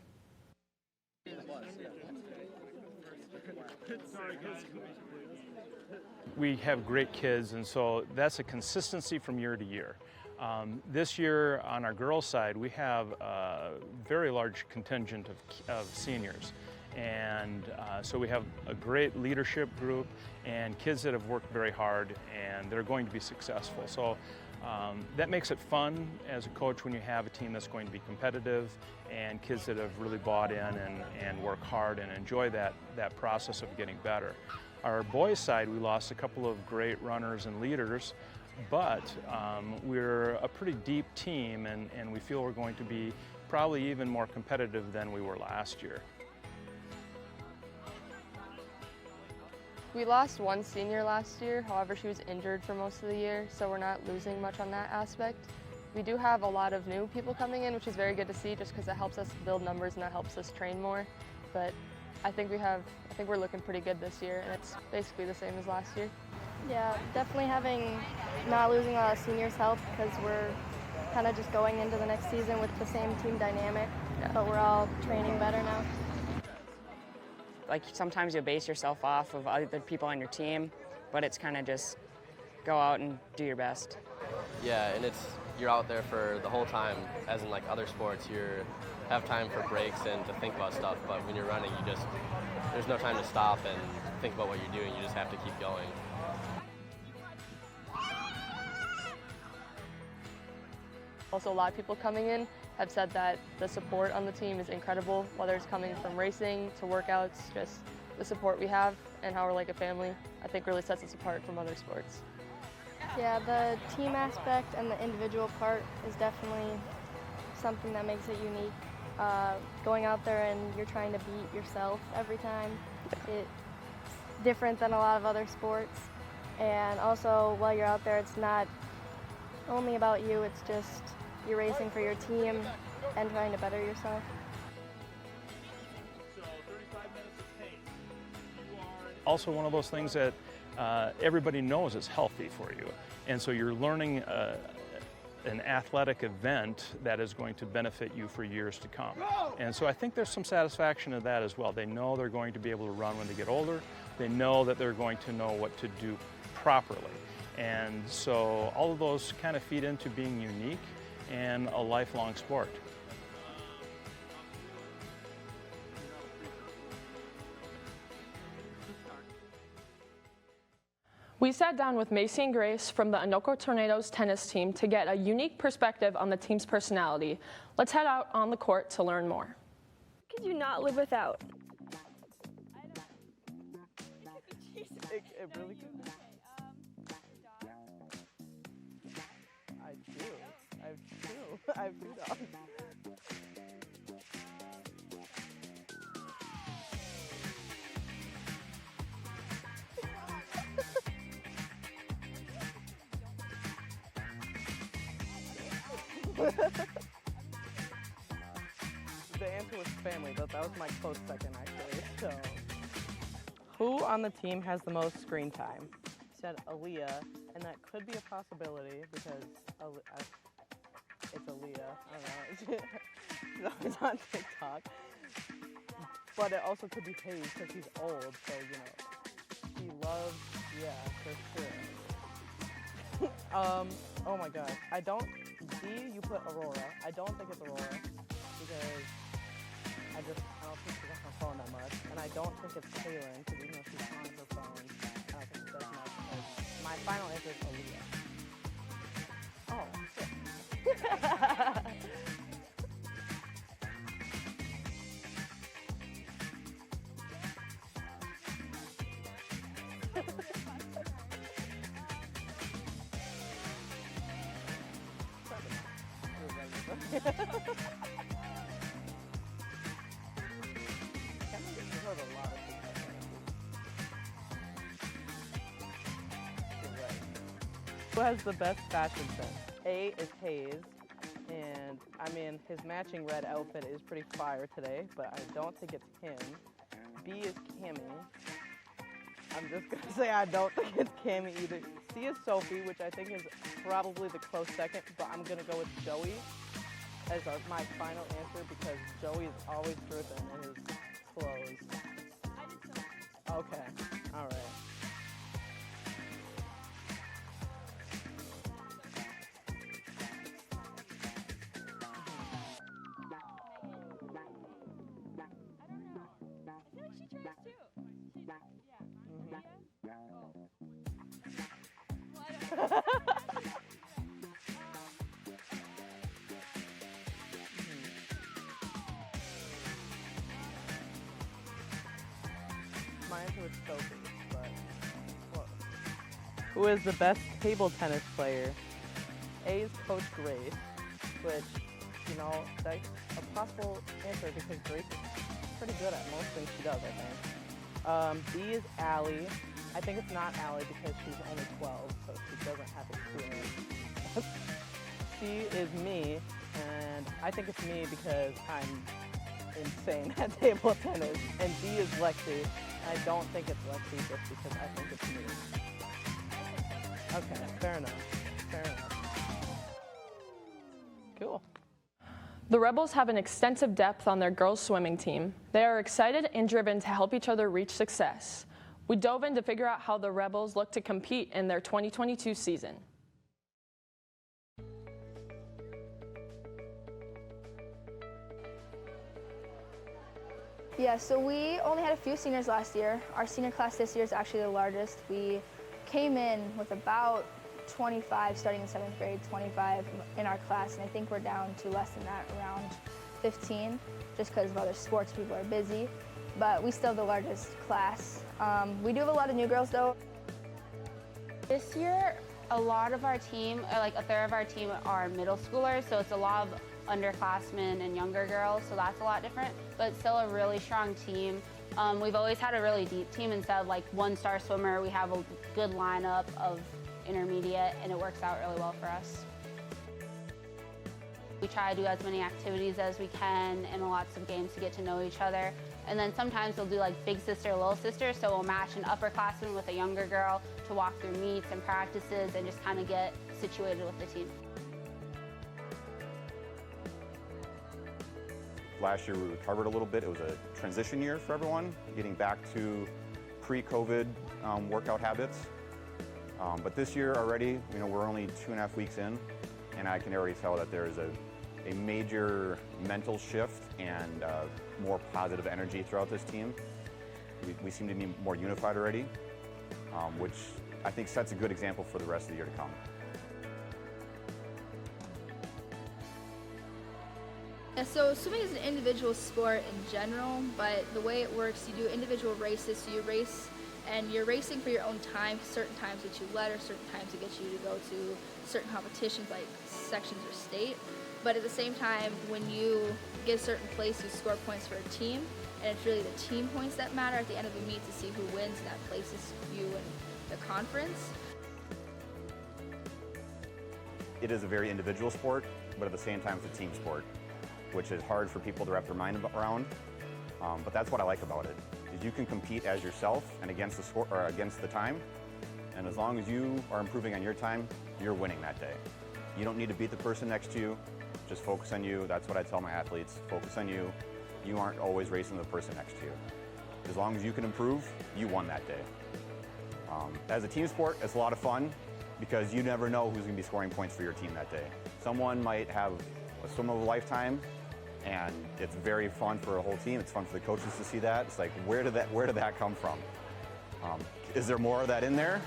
S7: We have great kids, and so that's a consistency from year to year. This year on our girls' side, we have a very large contingent of seniors. And so we have a great leadership group and kids that have worked very hard, and they're going to be successful. So that makes it fun as a coach when you have a team that's going to be competitive and kids that have really bought in and work hard and enjoy that process of getting better. Our boys' side, we lost a couple of great runners and leaders, but we're a pretty deep team, and we feel we're going to be probably even more competitive than we were last year.
S8: We lost one senior last year, however she was injured for most of the year, so we're not losing much on that aspect. We do have a lot of new people coming in, which is very good to see just because it helps us build numbers and it helps us train more. But I think we're looking pretty good this year, and it's basically the same as last year.
S9: Yeah, definitely not losing a lot of seniors help because we're kind of just going into the next season with the same team dynamic, but we're all training better now.
S10: Like sometimes you base yourself off of other people on your team, but it's kind of just go out and do your best.
S11: Yeah, and you're out there for the whole time, as in like other sports, you have time for breaks and to think about stuff, but when you're running, there's no time to stop and think about what you're doing, you just have to keep going.
S8: Also, a lot of people coming in have said that the support on the team is incredible, whether it's coming from racing to workouts, just the support we have and how we're like a family, I think really sets us apart from other sports.
S9: Yeah, the team aspect and the individual part is definitely something that makes it unique. Going out there and you're trying to beat yourself every time, it's different than a lot of other sports. And also, while you're out there, it's not only about you, it's just you're racing for your team and trying to better yourself.
S7: Also one of those things that everybody knows is healthy for you. And so you're learning an athletic event that is going to benefit you for years to come. And so I think there's some satisfaction in that as well. They know they're going to be able to run when they get older. They know that they're going to know what to do properly. And so all of those kind of feed into being unique and a lifelong sport.
S6: We sat down with Macy and Grace from the Anoka Tornadoes tennis team to get a unique perspective on the team's personality. Let's head out on the court to learn more.
S12: What could you not live without?
S13: It really could. I have two dogs. The answer was family, but that was my close second actually. So, who on the team has the most screen time? He said Aaliyah, and that could be a possibility because it's Aaliyah. I don't know. She's always on TikTok. But it also could be Paige because he's old, so you know. He loves, yeah, for sure. Oh my god. I don't, D, you put Aurora. I don't think it's Aurora because I don't think she's on her phone that much. And I don't think it's Kaylin because even though she's on her phone, I don't think it does much. My final answer is Aaliyah. Oh, shit. Who has the best fashion sense? A is Hayes, and I mean his matching red outfit is pretty fire today, but I don't think it's him. B is Cammy. I'm just gonna say I don't think it's Cammy either. C is Sophie, which I think is probably the close second, but I'm gonna go with Joey as my final answer because Joey is always dripping in his clothes. Okay, all right. My answer was Sophie, but close. Who is the best table tennis player? A is Coach Grace, which, you know, that's a possible answer because Grace is pretty good at most things she does, I think. B is Allie. I think it's not Allie because she's only 12, so she doesn't have experience. C is me, and I think it's me because I'm insane at table tennis. And D is Lexi. I don't think it's Lexi just because I think it's me. Okay, fair enough. Fair enough. Cool.
S6: The Rebels have an extensive depth on their girls swimming team. They are excited and driven to help each other reach success. We dove in to figure out how the Rebels look to compete in their 2022 season.
S9: Yeah, so we only had a few seniors last year. Our senior class this year is actually the largest. We came in with about 25 starting in 7th grade, 25 in our class, and I think we're down to less than that, around 15, just because of other sports, people are busy. But we still have the largest class. We do have a lot of new girls though.
S14: This year, a lot of our team, like a third of our team are middle schoolers, so it's a lot of underclassmen and younger girls, so that's a lot different, but still a really strong team. We've always had a really deep team. Instead of like one-star swimmer, we have a good lineup of intermediate, and it works out really well for us. We try to do as many activities as we can and lots of games to get to know each other. And then sometimes we'll do like big sister, little sister, so we'll match an upperclassman with a younger girl to walk through meets and practices and just kind of get situated with the team.
S15: Last year we recovered a little bit. It was a transition year for everyone, getting back to pre-COVID workout habits. But this year already, we're only 2.5 weeks in, and I can already tell that there's a major mental shift and more positive energy throughout this team. We seem to be more unified already, which I think sets a good example for the rest of the year to come.
S16: Yeah, so swimming is an individual sport in general, but the way it works, you do individual races, so you race and you're racing for your own time, certain times get you lead or certain times it gets you to go to certain competitions like sections or state. But at the same time, when you get a certain place, you score points for a team, and it's really the team points that matter at the end of the meet to see who wins, and that places you in the conference.
S15: It is a very individual sport, but at the same time it's a team sport, which is hard for people to wrap their mind around. But that's what I like about it, is you can compete as yourself and against the sport or against the time, and as long as you are improving on your time, you're winning that day. You don't need to beat the person next to you, just focus on you. That's what I tell my athletes, focus on you. You aren't always racing the person next to you. As long as you can improve, you won that day. As a team sport, it's a lot of fun because you never know who's going to be scoring points for your team that day. Someone might have a swim of a lifetime, and it's very fun for a whole team. It's fun for the coaches to see that. It's like, where did that come from? Is there more of that in there?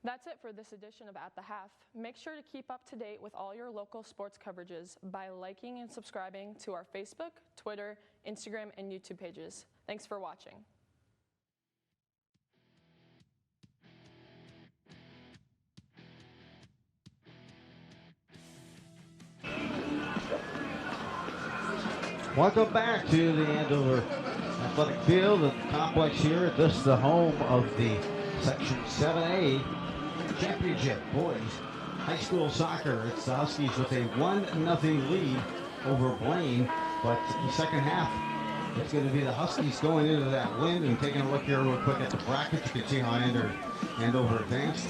S6: That's it for this edition of At the Half. Make sure to keep up to date with all your local sports coverages by liking and subscribing to our Facebook, Twitter, Instagram, and YouTube pages. Thanks for watching.
S3: Welcome back to the Andover Athletic Field and complex here. This is the home of the Section 7A Championship Boys High School Soccer. It's the Huskies with a 1-0 lead over Blaine, but the second half, it's going to be the Huskies going into that wind. And taking a look here real quick at the bracket, you can see how Andover advanced.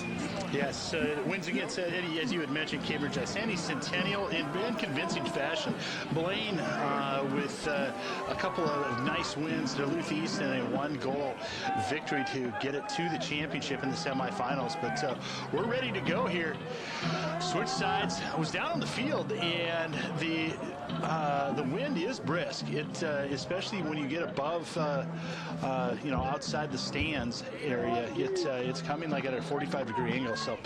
S4: Yes, wins against, Eddie, as you had mentioned, Cambridge Isani Centennial in convincing fashion. Blaine with a couple of nice wins, Duluth East, and a 1-goal victory to get it to the championship in the semifinals. But we're ready to go here. Switch sides. I was down on the field, and the wind is brisk. It especially when you get above, outside the stands area. It's coming like at a 45-degree angle. So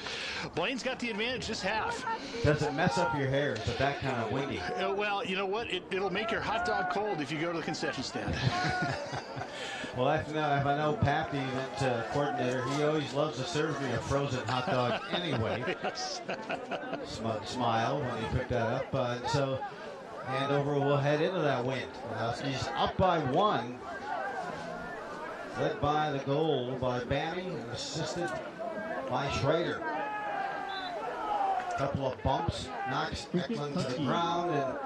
S4: Blaine's got the advantage this half.
S3: Does it mess up your hair? Is it that kind of windy?
S4: Well, you know what? It'll make your hot dog cold if you go to the concession stand.
S3: Well, if I know Pat, the event coordinator, he always loves to serve me a frozen hot dog anyway. Smug smile when he picked that up. So Andover will head into that wind. He's up by 1. Led by the goal by Banny and assisted by Schrader. A couple of bumps, knocks Eklund to the ground, and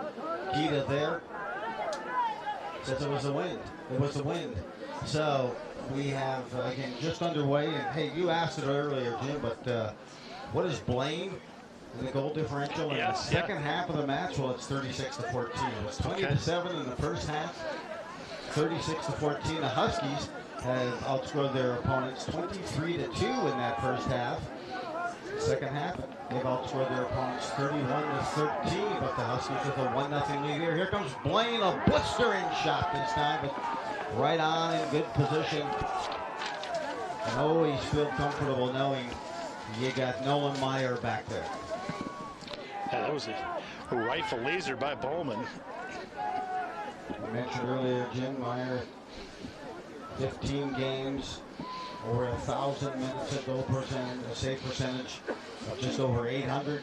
S3: Gita there. Says it was a wind. It was a wind. So we have, again, just underway. And hey, you asked it earlier, Jim, but what is Blaine in the goal differential in the second half of the match. Well, it's 36-14. It was 20-7 in the first half, 36-14. The Huskies have outscored their opponents 23-2 in that first half. Second half, they've outscored their opponents 31-13, but the Huskies with a 1-0 lead here. Here comes Blaine, a blistering shot this time, but right on in good position. And always feel comfortable knowing you got Nolan Meyer back there.
S4: Yeah, that was a rifle laser by Bowman.
S3: I mentioned earlier, Jim Meyer, 15 games, over 1,000 minutes of goal percentage, a save percentage of just over 800,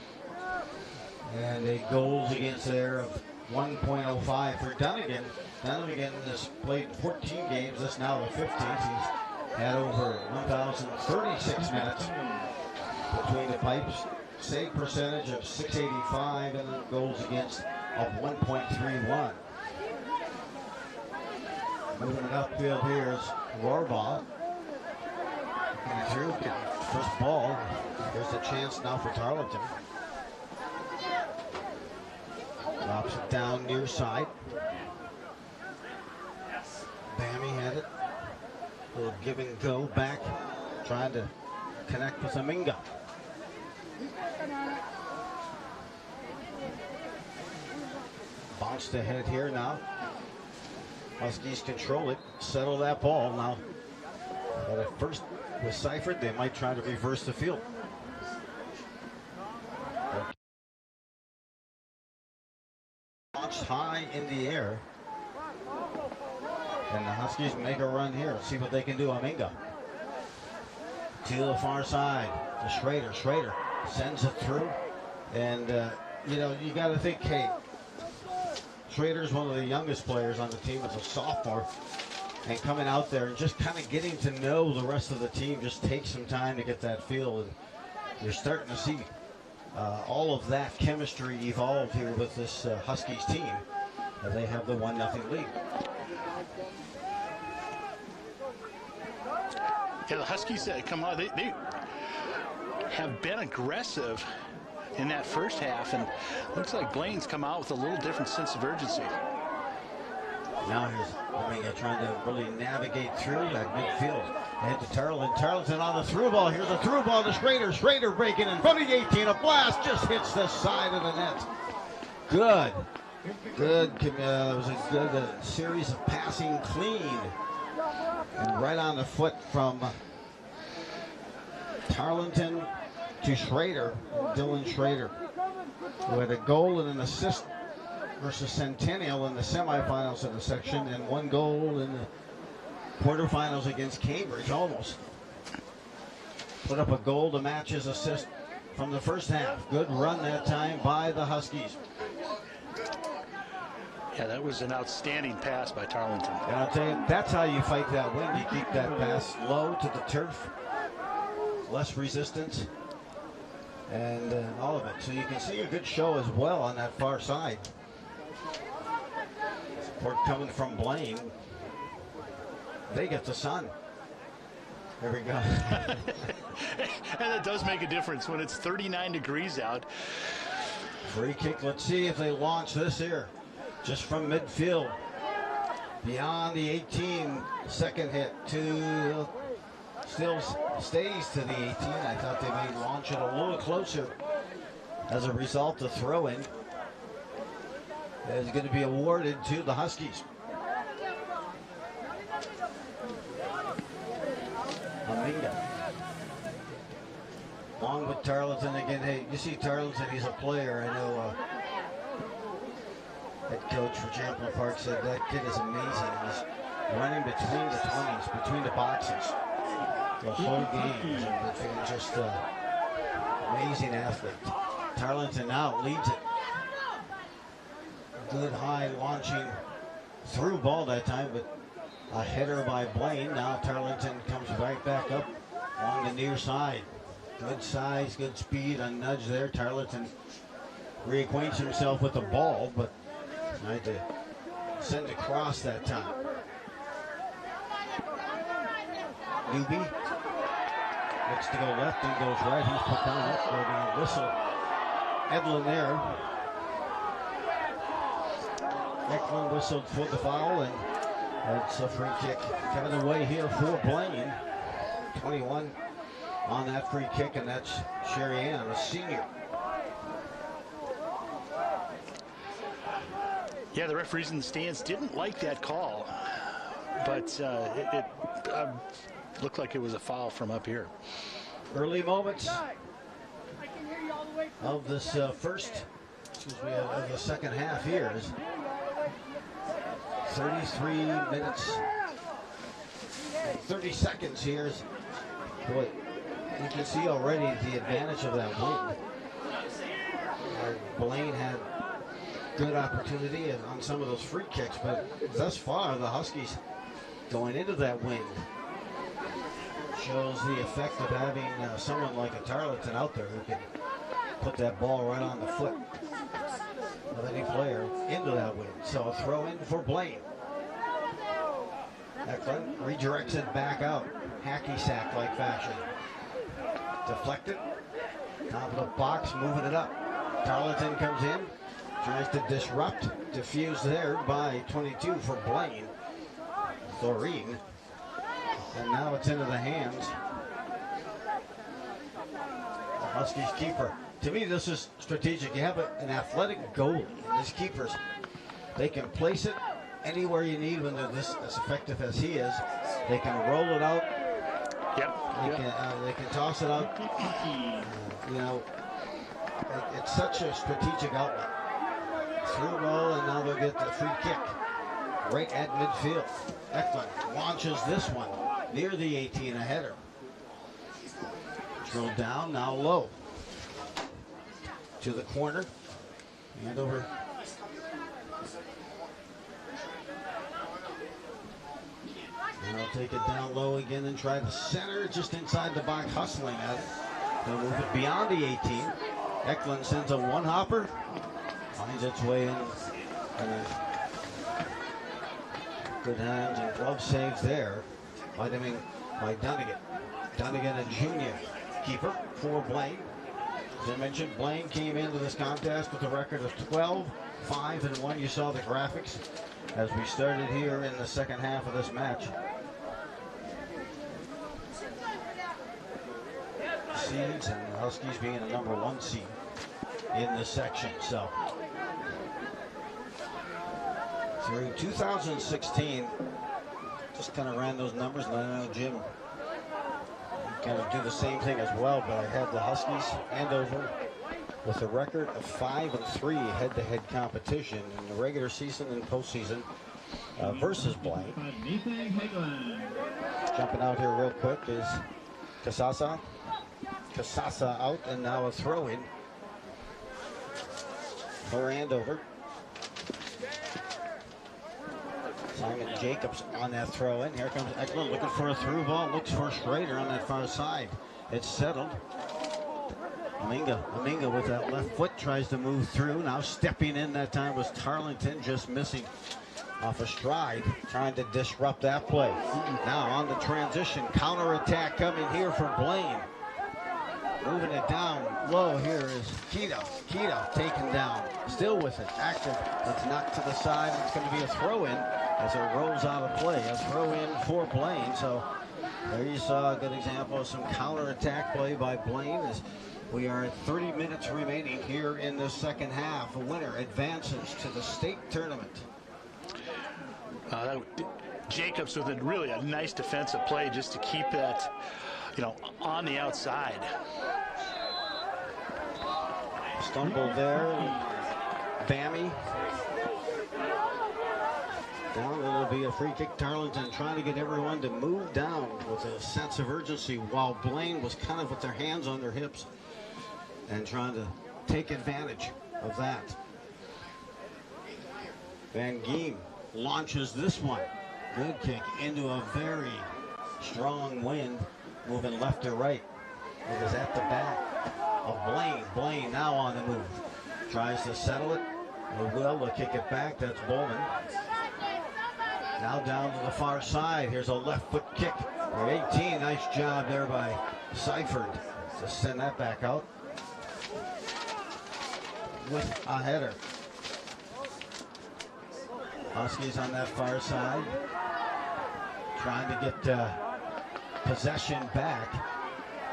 S3: and a goals against there of 1.05 for Dunnigan. Dunnigan has played 14 games. This is now the 15th. He's had over 1,036 minutes between the pipes. Save percentage of 685 and then goals against of 1.31. Moving it upfield here is Rohrbaugh. Through first ball. There's a chance now for Tarleton. Drops it down near side. Bammy had it. A little give and go back. Trying to connect with Aminga. Bounced ahead here now. Huskies control it. Settle that ball now. But at first with Seifert, they might try to reverse the field. Launched high in the air. And the Huskies make a run here. Let's see what they can do. Aminga. To the far side. To Schrader. Schrader sends it through. And, you know, you got to think, hey, Schrader's one of the youngest players on the team as a sophomore. And coming out there and just kind of getting to know the rest of the team just takes some time to get that feel. And you're starting to see all of that chemistry evolve here with this Huskies team as they have the 1-0 lead.
S4: Yeah, the Huskies come out, they have been aggressive in that first half, and looks like Blaine's come out with a little different sense of urgency.
S3: Now here's Aminga trying to really navigate through that midfield. Head to Tarleton. Tarleton on the through ball. Here's a through ball to Schrader. Schrader breaking in front of the 18. A blast just hits the side of the net. Good. Good. It was a good series of passing clean. And right on the foot from Tarleton to Schrader. Dylan Schrader, who had a goal and an assist versus Centennial in the semifinals of the section, and one goal in the quarterfinals against Cambridge. Almost put up a goal to match his assist from the first half. Good run that time by the Huskies.
S4: Yeah, that was an outstanding pass by Tarleton.
S3: And I'll tell you, that's how you fight that wind. You keep that pass low to the turf, less resistance, and all of it. So you can see a good show as well on that far side. Support coming from Blaine. They get the sun. There we go.
S4: And it does make a difference when it's 39 degrees out.
S3: Free kick. Let's see if they launch this here. Just from midfield. Beyond the 18. Second hit to still stays to the 18. I thought they may launch it a little closer as a result of throw-in. Is going to be awarded to the Huskies. Aminga. Along with Tarleton again. Hey, you see Tarleton, he's a player. I know head coach for Champlain Park said that kid is amazing. He's running between the 20s, between the boxes. The whole game. He's just amazing athlete. Tarleton now leads it. Good high launching through ball that time, but a header by Blaine. Now Tarleton comes right back up along the near side. Good size, good speed, a nudge there. Tarleton reacquaints himself with the ball, but tried to send across that time. Newby looks to go left and goes right. He's put down that whistle Edlin there. Eklund whistled for the foul, and that's a free kick coming away here for Blaine. 21 on that free kick, and that's Sherry Ann, a senior.
S4: Yeah, the referees in the stands didn't like that call, but it looked like it was a foul from up here.
S3: Early moments of this of the second half here is 33 minutes, 30 seconds here. Boy, you can see already the advantage of that win. Blaine had good opportunity on some of those free kicks, but thus far the Huskies going into that win shows the effect of having someone like a Tarleton out there who can put that ball right on the foot of any player into that win. So a throw in for Blaine. Eklund redirects it back out, hacky sack like fashion. Deflected, top of the box, moving it up. Tarleton comes in, tries to disrupt, diffused there by 22 for Blaine. Thoreen. And now it's into the hands of Huskies keeper. To me, this is strategic. You have an athletic goalie, and his keepers, they can place it anywhere you need when they're this as effective as he is. They can roll it out.
S4: Yep.
S3: They can toss it out. It's such a strategic outlet. Through roll, and now they'll get the free kick right at midfield. Eklund launches this one near the 18, a header. Drilled down, now low. To the corner. Andover. And they'll take it down low again and try to center just inside the box, hustling at it. They'll move it beyond the 18. Eklund sends a one-hopper. Finds its way in. Good hands and glove saves there by Dunnigan. Dunnigan, a junior keeper for Blaine. As I mentioned, Blaine came into this contest with a record of 12-5-1. You saw the graphics as we started here in the second half of this match. Seeds, and the Huskies being a number 1 seed in this section. So through 2016, just kind of ran those numbers, and I know Jim kind of do the same thing as well, but I had the Huskies Andover with a record of 5-3 head-to-head competition in the regular season and postseason versus Blaine. Jumping out here real quick is Casasa. Casasa out, and now a throw-in for Andover. Simon Jacobs on that throw-in. Here comes Eklund looking for a through ball. Looks for Schrader on that far side. It's settled. Aminga with that left foot tries to move through. Now stepping in that time was Tarleton, just missing off a stride, trying to disrupt that play. Now on the transition, counter-attack coming here for Blaine. Moving it down low here is Keto. Keto taken down, still with it, active. It's knocked to the side. It's going to be a throw-in as it rolls out of play. A throw-in for Blaine. So there you saw a good example of some counter-attack play by Blaine as we are at 30 minutes remaining here in the second half. A winner advances to the state tournament.
S4: Jacobs with really a nice defensive play just to keep that, on the outside.
S3: Stumble there. Bammy. Down, it'll be a free kick. Tarleton trying to get everyone to move down with a sense of urgency, while Blaine was kind of with their hands on their hips and trying to take advantage of that. Van Geem launches this one. Good kick into a very strong wind, moving left to right. It is at the back of Blaine. Blaine now on the move. Tries to settle it. Will kick it back. That's Bowman. Now down to the far side. Here's a left foot kick for 18. Nice job there by Seifert to send that back out. with a header. Huskies on that far side, trying to get possession back.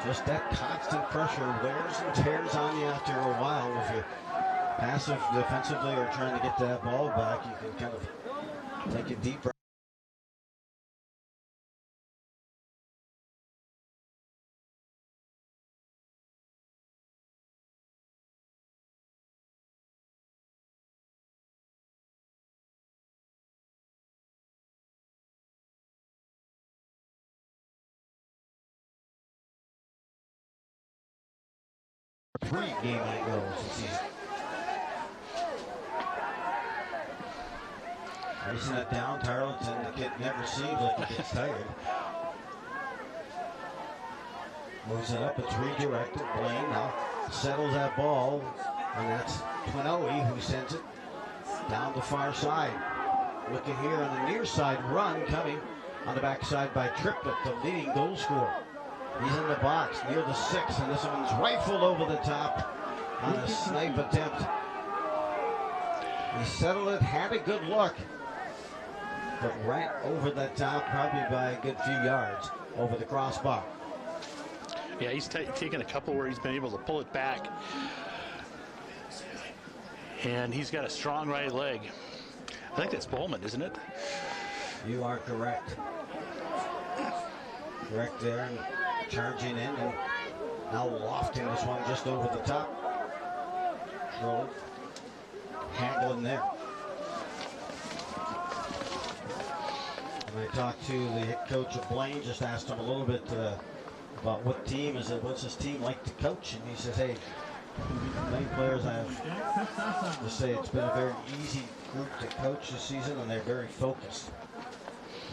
S3: Just that constant pressure wears and tears on you after a while. If you're passive defensively or trying to get that ball back, you can kind of take a deep breath. Three game-line goals this season. Racing it down, Tarleton, the kid never seems like he gets tired. Moves it up, it's redirected. Blaine now settles that ball, and that's Twinoe who sends it down the far side. Looking here on the near side run coming on the backside by Triplett, the leading goal scorer. He's in the box near the 6, and this one's rifled over the top on a snipe attempt. He settled it, had a good look, but right over the top, probably by a good few yards over the crossbar.
S4: Yeah, he's taken a couple where he's been able to pull it back. And he's got a strong right leg. I think that's Bowman, isn't it?
S3: You are correct. Correct there. And charging in and now lofting this one just over the top. Roll. Handling there. And I talked to the head coach of Blaine, just asked him a little bit about what team is it, what's his team like to coach, and he says, hey, many players I have to say it's been a very easy group to coach this season, and they're very focused.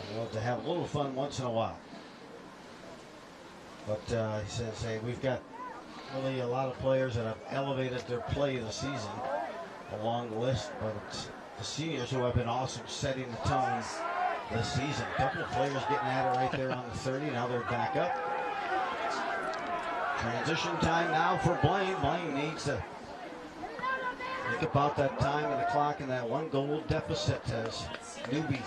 S3: And love to have a little fun once in a while. But he says, hey, we've got really a lot of players that have elevated their play this season, a long list, but it's the seniors who have been awesome setting the tone this season. A couple of players getting at it right there on the 30, now they're back up. Transition time now for Blaine. Blaine needs to think about that time and the clock and that one goal deficit as Newby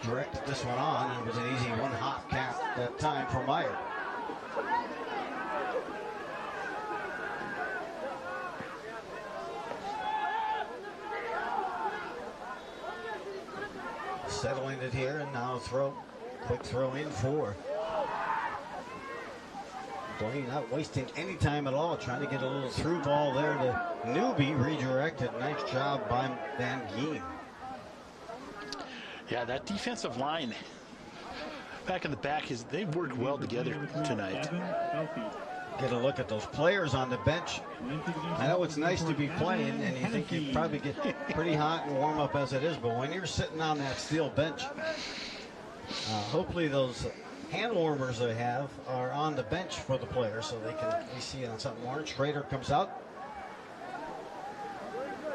S3: directed this one on, and it was an easy one hop cap that time for Meyer. Settling it here, and now quick throw in for Blaine, not wasting any time at all, trying to get a little through ball there to Newby, redirected. Nice job by Van Geen.
S4: Yeah, that defensive line back in the back, they've worked well together tonight.
S3: Get a look at those players on the bench. I know it's nice to be playing, and you think you probably get pretty hot and warm up as it is, but when you're sitting on that steel bench, hopefully those hand warmers they have are on the bench for the players so they can see it on something orange. Schrader comes out.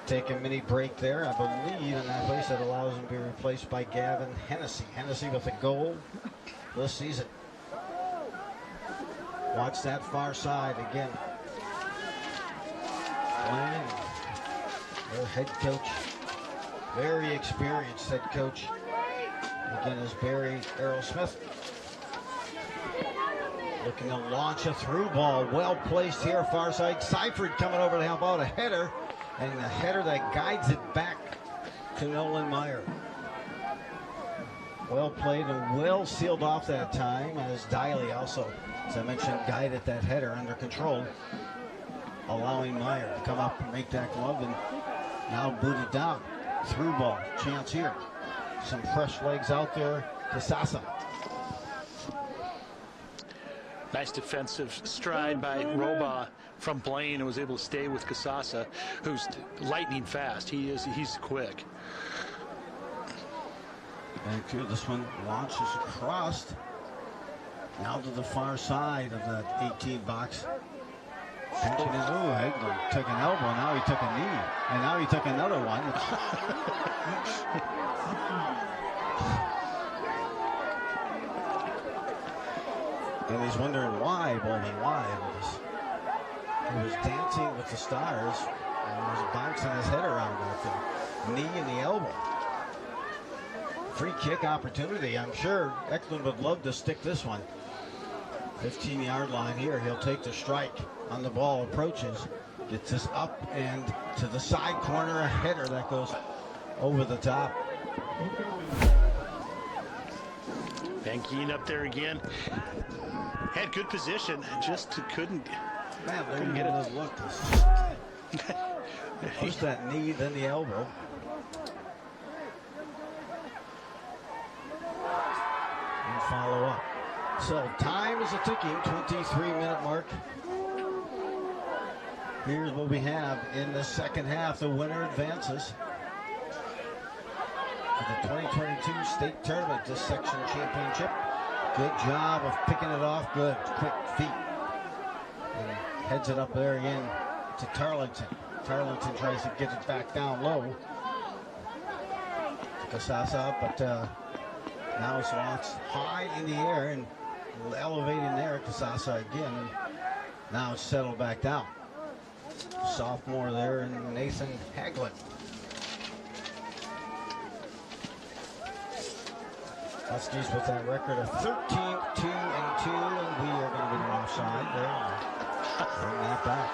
S3: Take a mini break there, I believe, in that place that allows him to be replaced by Gavin Hennessy. Hennessy with a goal this season. Watch that far side again. Blaine, their head coach, very experienced head coach. Again is Barry Aerosmith. Looking to launch a through ball, well placed here, far side. Seifert coming over to help out, a header, and the header that guides it back to Nolan Meyer. Well played and well sealed off that time, as Diley also, as I mentioned, guided that header under control, allowing Meyer to come up and make that glove, and now booted down. Through ball, chance here. Some fresh legs out there to Sasa.
S4: Nice defensive stride by Roba from Blaine, and was able to stay with Kasasa, who's lightning fast. He's quick.
S3: Back here, this one launches across. Now to the far side of that 18 box. Pinching his, Hegler took an elbow, now he took a knee, and now he took another one. And he's wondering why, Bowman, why? He was dancing with the stars He was bouncing his head around out there. Knee in the elbow. Free kick opportunity. I'm sure Eklund would love to stick this one. 15-yard line here. He'll take the strike on the ball. Approaches. Gets this up and to the side corner. A header that goes over the top.
S4: Van Geen up there again. Had good position. Just couldn't.
S3: Man,
S4: couldn't get it.
S3: Look. First that knee, then the elbow. And follow up. So time is a ticking, 23-minute mark. Here's what we have in the second half. The winner advances to the 2022 state tournament, this section championship. Good job of picking it off. Good, quick feet. And heads it up there again to Tarleton. Tarleton tries to get it back down low to Casasa, but now it's launched high in the air and elevating there. Casasa again. Now it's settled back down. Sophomore there, and Nathan Haglund. Huskies with that record of 13-2-2, and we are going to get an offside there. Bring that back.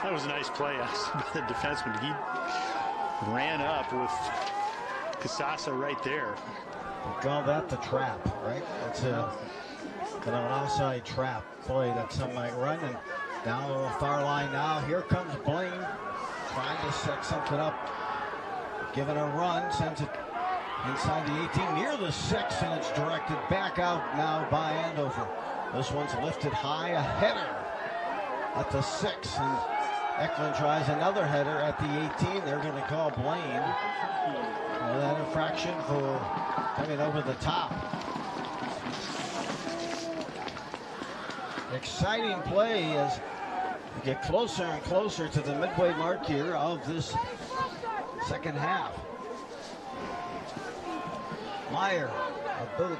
S4: That was a nice play by the defenseman. He ran up with Casasa right there.
S3: We call that the trap, right? It's an offside trap play that some might run, and down the far line now. Here comes Blaine, trying to set something up. Giving a run, sends it inside the 18, near the 6, and it's directed back out now by Andover. This one's lifted high, a header at the 6, and Eklund tries another header at the 18. They're going to call Blaine for that infraction for coming over the top. Exciting play as we get closer and closer to the midway mark here of this second half. Meyer, a boot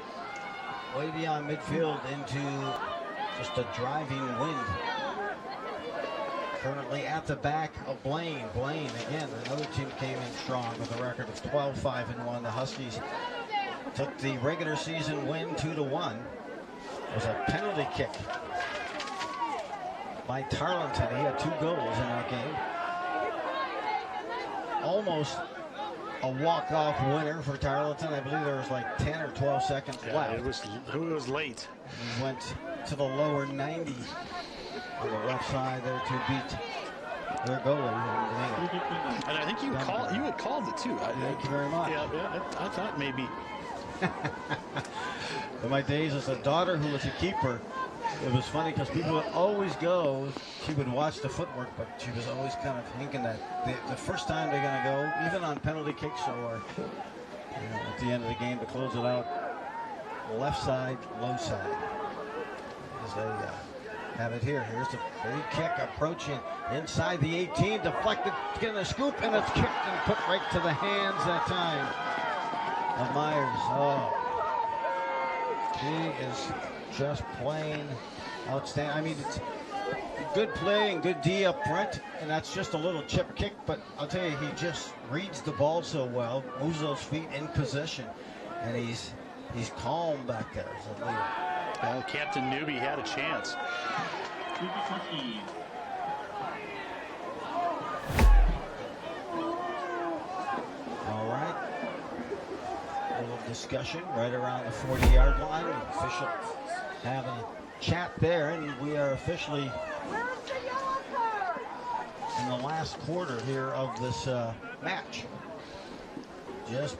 S3: way beyond midfield into just a driving wind. Currently at the back of Blaine. Blaine, again, another team came in strong with a record of 12-5-1. The Huskies took the regular season win 2-1. It was a penalty kick by Tarleton. He had 2 goals in that game. Almost a walk-off winner for Tarleton. I believe there was like 10 or 12 seconds left.
S4: It was late.
S3: He went to the lower 90 on the left side there to beat their goalie.
S4: And I think you had called it too.
S3: Thank you very much.
S4: Yeah, I thought maybe.
S3: In my days as a daughter who was a keeper, it was funny because people would always go, she would watch the footwork, but she was always kind of thinking that the first time they're going to go, even on penalty kicks or at the end of the game to close it out, left side, low side. As they have it here. Here's the free kick approaching inside the 18, deflected, getting a scoop, and it's kicked and put right to the hands that time of Myers. Oh, he is just plain outstanding. I mean, it's good play and good D up front, and that's just a little chip kick, but I'll tell you, he just reads the ball so well, moves those feet in position, and he's calm back there as a leader.
S4: Well, Captain Newby had a chance.
S3: All right. A little discussion right around the 40-yard line. The official having a chat there, and we are officially in the last quarter here of this match. Just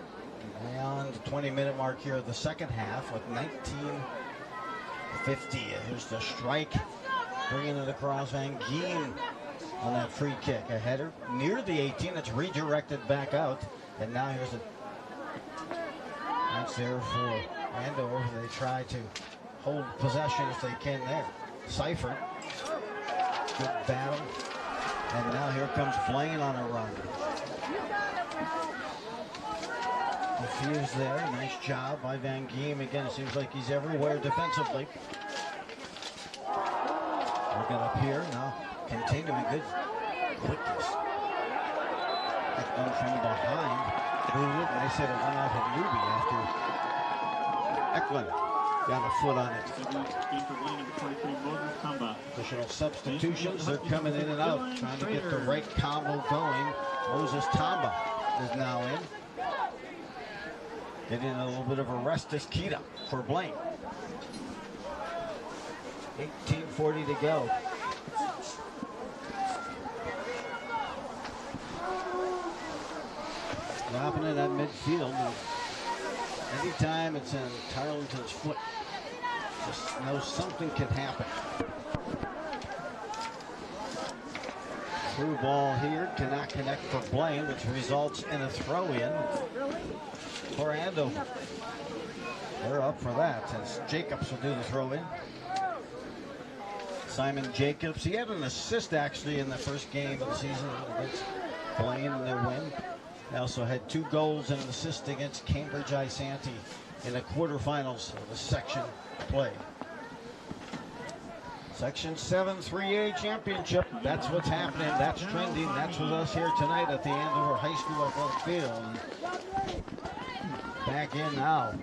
S3: beyond the 20-minute mark here of the second half with 19:50. Here's the strike, bringing it across. Van Geen on that free kick. A header near the 18. It's redirected back out, and now here's a that's there for Andover. They try to hold possession if they can there. Seifert, good battle. And now here comes Blaine on a run. Diffuse there, nice job by Van Geen. Again, it seems like he's everywhere defensively. Working up here, now continuing good quickness. Eklund from behind. Moved it, and they said it went off of Newby after Eklund got a foot on it. Additional substitutions. They're coming in and out, trying to get the right combo going. Moses Tamba is now in. Getting a little bit of a rest is Keita for Blaine. 18:40 to go. Dropping it at midfield. Anytime it's in Tarleton's foot, just know something can happen. Through ball here, cannot connect for Blaine, which results in a throw-in for Andover. They're up for that, as Jacobs will do the throw-in. Simon Jacobs, he had an assist actually in the first game of the season against Blaine in their win. He also had 2 goals and an assist against Cambridge Isanti in the quarterfinals of the section play. Section 7 3A championship. That's what's happening. That's trending. That's with us here tonight at the Andover High School Athletic Field. Back in now.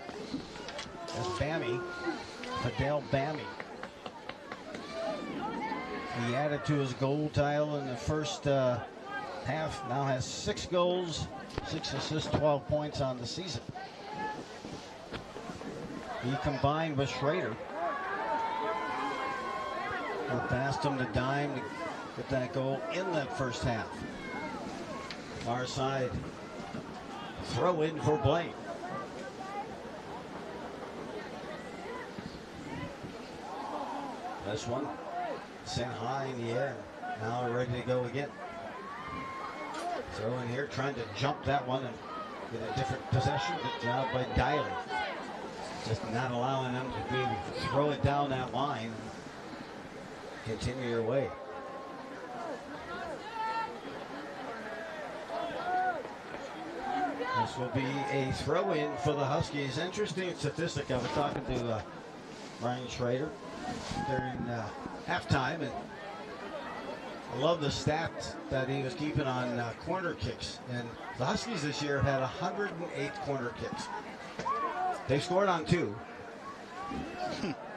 S3: That's Bammy. Fidel Bammy. He added to his goal tile in the first half. Now has 6 goals, 6 assists, 12 points on the season. He combined with Schrader. Who passed him the dime to get that goal in that first half. Far side. Throw in for Blaine. This one sent high in the air. Now we're ready to go again. Throw in here, trying to jump that one and get a different possession. Good job by Diley. Just not allowing them to be able to throw it down that line. Continue your way. This will be a throw-in for the Huskies. Interesting statistic. I was talking to Ryan Schrader during halftime, and I love the stats that he was keeping on corner kicks. And the Huskies this year have had 108 corner kicks. They scored on 2.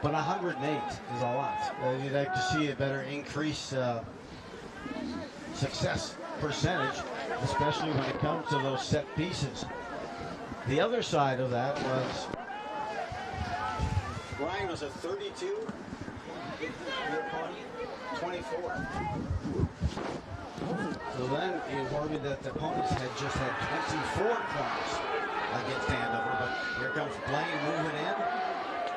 S3: But 108 is a lot. You'd like to see a better increase success percentage, especially when it comes to those set pieces. The other side of that was Brian was a 32, 24. So then he informed me that the opponents had just had 24 corners against Andover, but here comes Blaine moving in.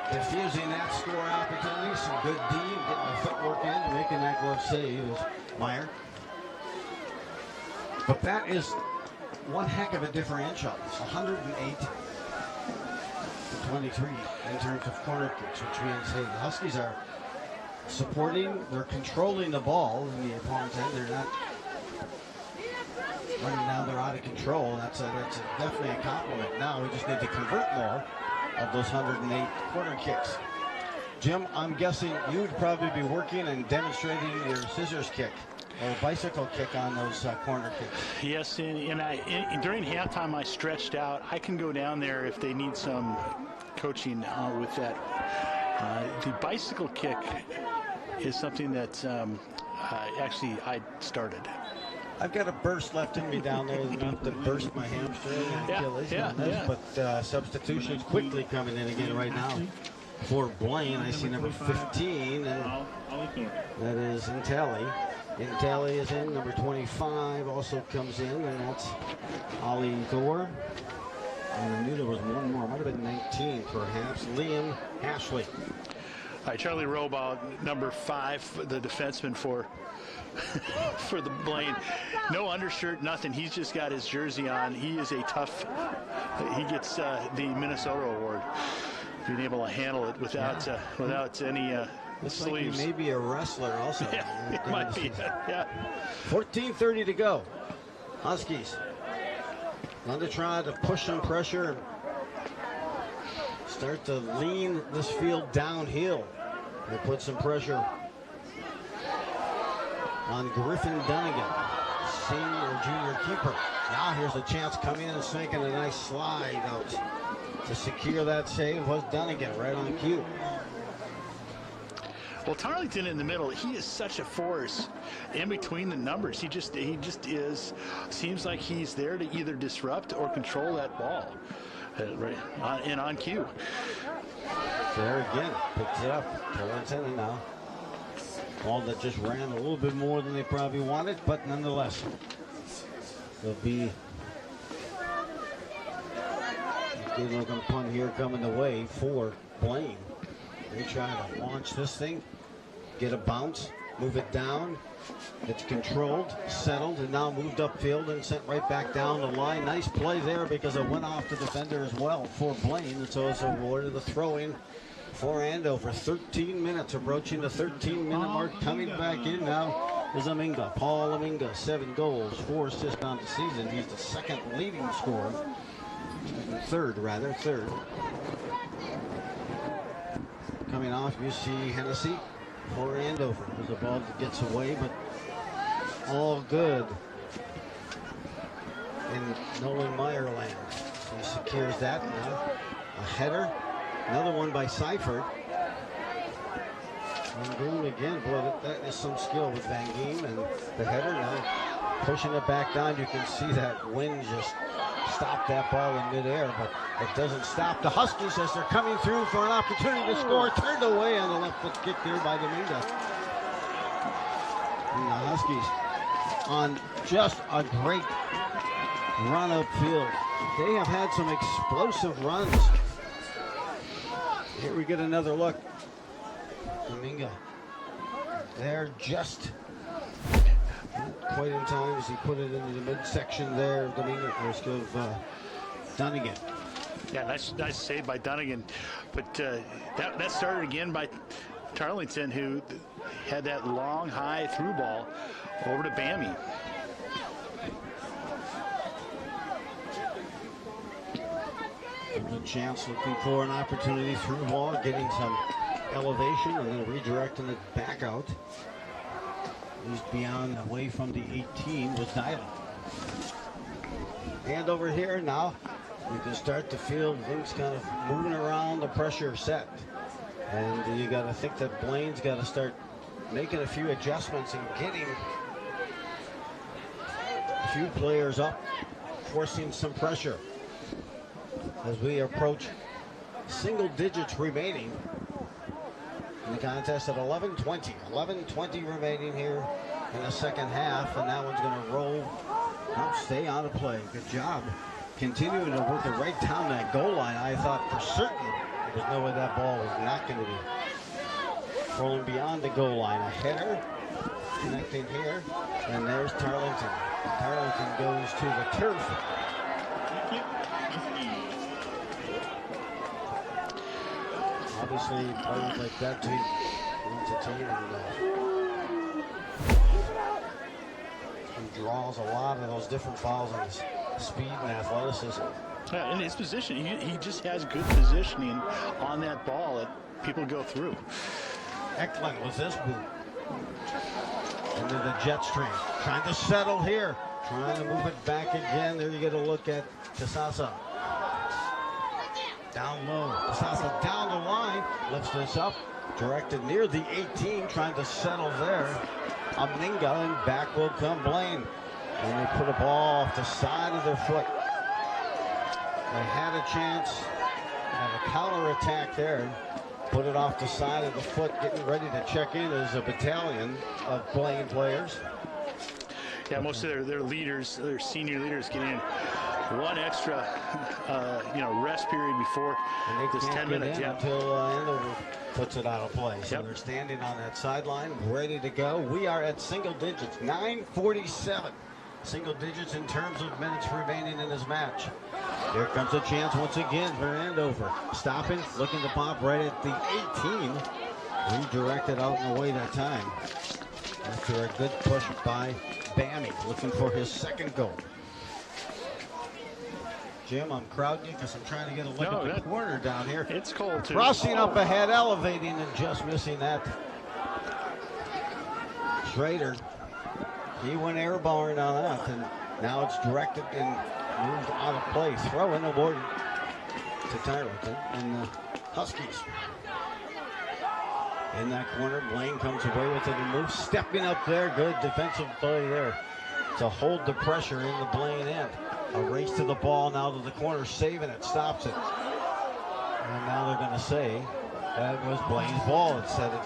S3: Diffusing that score opportunity, some good D, getting the footwork in, making that glove save is Meyer. But that is one heck of a differential. 108 to 23 in terms of corner kicks, which means the Huskies are supporting, they're controlling the ball in the opponent's end. They're not running down, they're out of control. That's definitely a compliment. Now we just need to convert more of those 108 corner kicks. Jim, I'm guessing you would probably be working and demonstrating your scissors kick or bicycle kick on those corner kicks.
S4: Yes, and during halftime I stretched out. I can go down there if they need some coaching with that. The bicycle kick is something that actually I started.
S3: I've got a burst left in me down there enough to burst my hamstring and Achilles. But substitutions quickly coming in again right now for Blaine. I see number 15, and that is Intelli. Intelli is in. Number 25 also comes in, and that's Ollie Thor. And I knew there was one more. Might have been 19, perhaps. Liam Ashley.
S4: Charlie Robaugh, number 5, the defenseman for the Blaine. No undershirt, nothing. He's just got his jersey on. He is a tough. He gets the Minnesota award, being able to handle it without any sleeves.
S3: Like he may be a wrestler also.
S4: Yeah, it might be. Yeah.
S3: 14:30 to go. Huskies going to try to push some pressure and start to lean this field downhill. They put some pressure on Griffin Dunnigan. senior, junior keeper. Now here's a chance coming in and making a nice slide out. To secure that save was Dunnigan right on cue.
S4: Well, Tarleton in the middle, he is such a force in between the numbers. He just is, seems like he's there to either disrupt or control that ball. Right on cue.
S3: There again, picks it up. Tarleton, and now ball that just ran a little bit more than they probably wanted, but nonetheless, there'll be a good looking punt here coming the way for Blaine. They try to launch this thing, get a bounce, move it down. It's controlled, settled, and now moved upfield and sent right back down the line. Nice play there because it went off the defender as well for Blaine. And so it's awarded the throw-in for Andover. 13 minutes, approaching the 13-minute mark. Coming back in now is Aminga. Paul Aminga, 7 goals, 4 assists on the season. He's the second leading scorer. Third. Coming off, you see Hennessy for Andover. There's a ball that gets away, but all good in Nolan Meyer land. He secures that now. A header, another one by Seifert. Van Goon again, boy, that is some skill with Van Goon, and the header now pushing it back down. You can see that wind just stop that ball in midair, but it doesn't stop the Huskies as they're coming through for an opportunity to score. Turned away on the left foot kick there by Dominga. And the Huskies on just a great run upfield. They have had some explosive runs. Here we get another look. Dominga. They're just quite in time as he put it into the midsection there. Dominga, risk of Dunnigan.
S4: Yeah, nice save by Dunnigan. But that started again by Tarleton, who had that long, high through ball over to Bammy.
S3: A chance looking for an opportunity through ball, getting some elevation and then redirecting it back out. He's beyond, away from the 18 was Dylan. And over here now, you can start to feel things kind of moving around, the pressure set. And you got to think that Blaine's got to start making a few adjustments and getting a few players up, forcing some pressure as we approach single digits remaining in the contest at 11:20. 11:20 remaining here in the second half, and that one's going to roll. Now stay on the play. Good job. Continuing to work it right down that goal line. I thought for certain there was no way that ball was not going to be rolling beyond the goal line. A header connecting here, and there's Tarleton. Tarleton goes to the turf. Obviously, players like that to entertain and draws a lot of those different fouls on his speed and athleticism.
S4: Yeah, in his position, he just has good positioning on that ball that people go through.
S3: Eklund with this boot. Into the jet stream. Trying to settle here. Trying to move it back again. There you get a look at Casasa. Down low. Casasa down the line. Lifts this up. Directed near the 18. Trying to settle there. Aminga, and back will come Blaine. And they put a ball off the side of their foot. They had a chance at a counterattack there. Put it off the side of the foot, getting ready to check in as a battalion of Blaine players.
S4: Yeah, most of their leaders, their senior leaders, get in one extra, rest period before this 10 minutes.
S3: Yeah, until Andover puts it out of play. So they're standing on that sideline, ready to go. We are at single digits, 9:47. Single digits in terms of minutes remaining in this match. Here comes a chance once again for Andover. Stopping, looking to pop right at the 18. Redirected out and away that time. After a good push by Bammy, looking for his second goal. Jim, I'm crowding you because I'm trying to get a look at the corner down here.
S4: It's cold too.
S3: Crossing up ahead, elevating and just missing that. Schrader He went airborne on that, and now it's directed and moved out of play. Throw in awarded to Tarleton and the Huskies. In that corner, Blaine comes away with it and moves, stepping up there. Good defensive play there to hold the pressure in the Blaine end. A race to the ball now to the corner, saving it, stops it. And now they're going to say that was Blaine's ball. It said it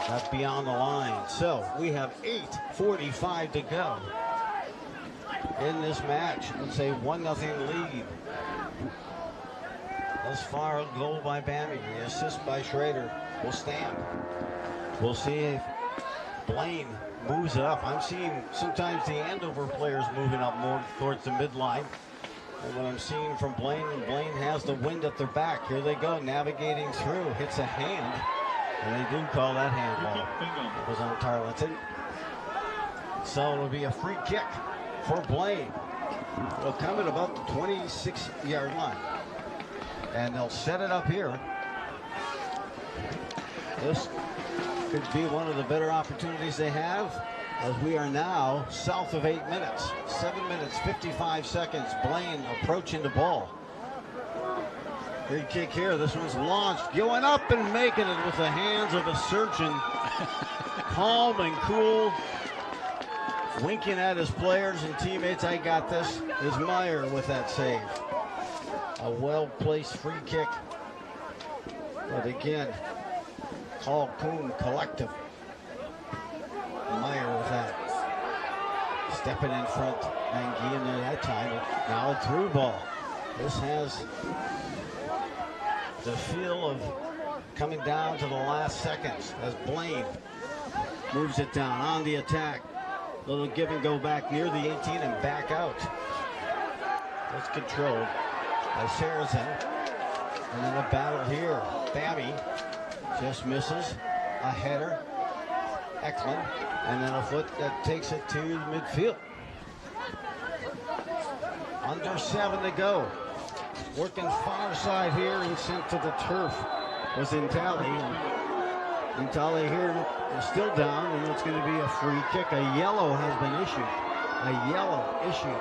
S3: got beyond the line. So we have 8:45 to go in this match. It's a 1-0 lead. Thus far, a goal by Bammy. The assist by Schrader will stand. We'll see if Blaine moves it up. I'm seeing sometimes the Andover players moving up more towards the midline. And what I'm seeing from Blaine, and Blaine has the wind at their back. Here they go, navigating through. Hits a hand. And they do call that handball. It was on Tarleton. So it'll be a free kick for Blaine. It'll come at about the 26-yard line. And they'll set it up here. This could be one of the better opportunities they have, as we are now south of 8 minutes. 7 minutes, 55 seconds. Blaine approaching the ball. Free kick here. This one's launched, going up and making it with the hands of a surgeon. Calm and cool, winking at his players and teammates. I got this. Is Meyer with that save. A well-placed free kick. But again, Paul Kuhn collective. Meyer with that. Stepping in front. And Guillen at that time. Now a through ball. This has the feel of coming down to the last seconds as Blaine moves it down on the attack. Little give and go back near the 18 and back out. It's controlled by Saracen. And then a battle here. Bammy just misses. A header. Eklund. And then a foot that takes it to midfield. Under 7 to go. Working far side here and sent to the turf was Intali. Intali here is still down, and it's going to be a free kick. A yellow has been issued. A yellow issued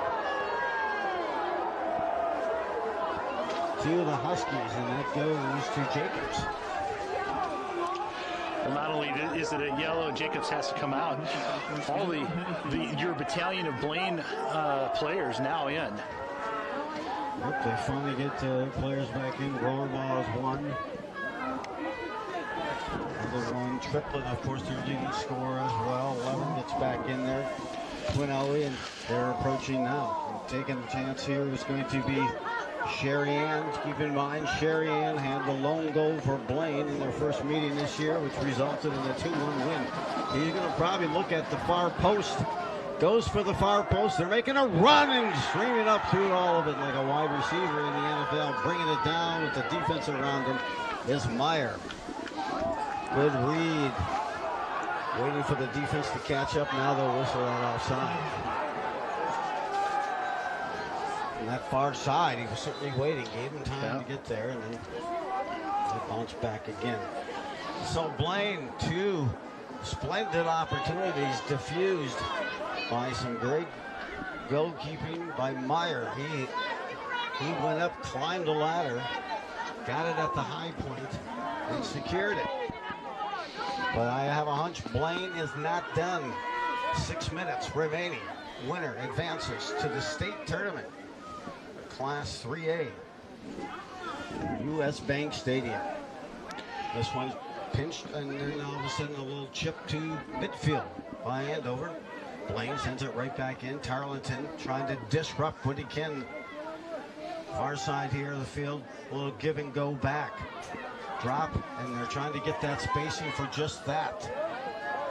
S3: to the Huskies, and that goes to Jacobs.
S4: Well, not only is it a yellow, Jacobs has to come out. All your battalion of Blaine players now in.
S3: Yep, they finally get players back in. Rohrbaugh is one. Another one. Triplett, of course, their leading scorer as well. 11 gets back in there. Quinelli, and they're approaching now. And taking the chance here is going to be Sherry Ann. Keep in mind, Sherry Ann had the lone goal for Blaine in their first meeting this year, which resulted in a 2-1 win. He's going to probably look at the far post. Goes for the far post. They're making a run and streaming up through all of it like a wide receiver in the NFL. Bringing it down with the defense around him is Meyer. Good read. Waiting for the defense to catch up. Now they'll whistle that offside. On that far side, he was certainly waiting. Gave him time to get there, and then they bounced back again. So Blaine, 2 splendid opportunities diffused by some great goalkeeping by Meyer. He went up, climbed the ladder, got it at the high point, and secured it. But I have a hunch Blaine is not done. 6 minutes remaining. Winner advances to the state tournament. Class 3A. U.S. Bank Stadium. This one's pinched, and then all of a sudden a little chip to midfield by Andover. Blaine sends it right back in. Tarleton trying to disrupt what he can. Far side here of the field. A little give and go back. Drop, and they're trying to get that spacing for just that.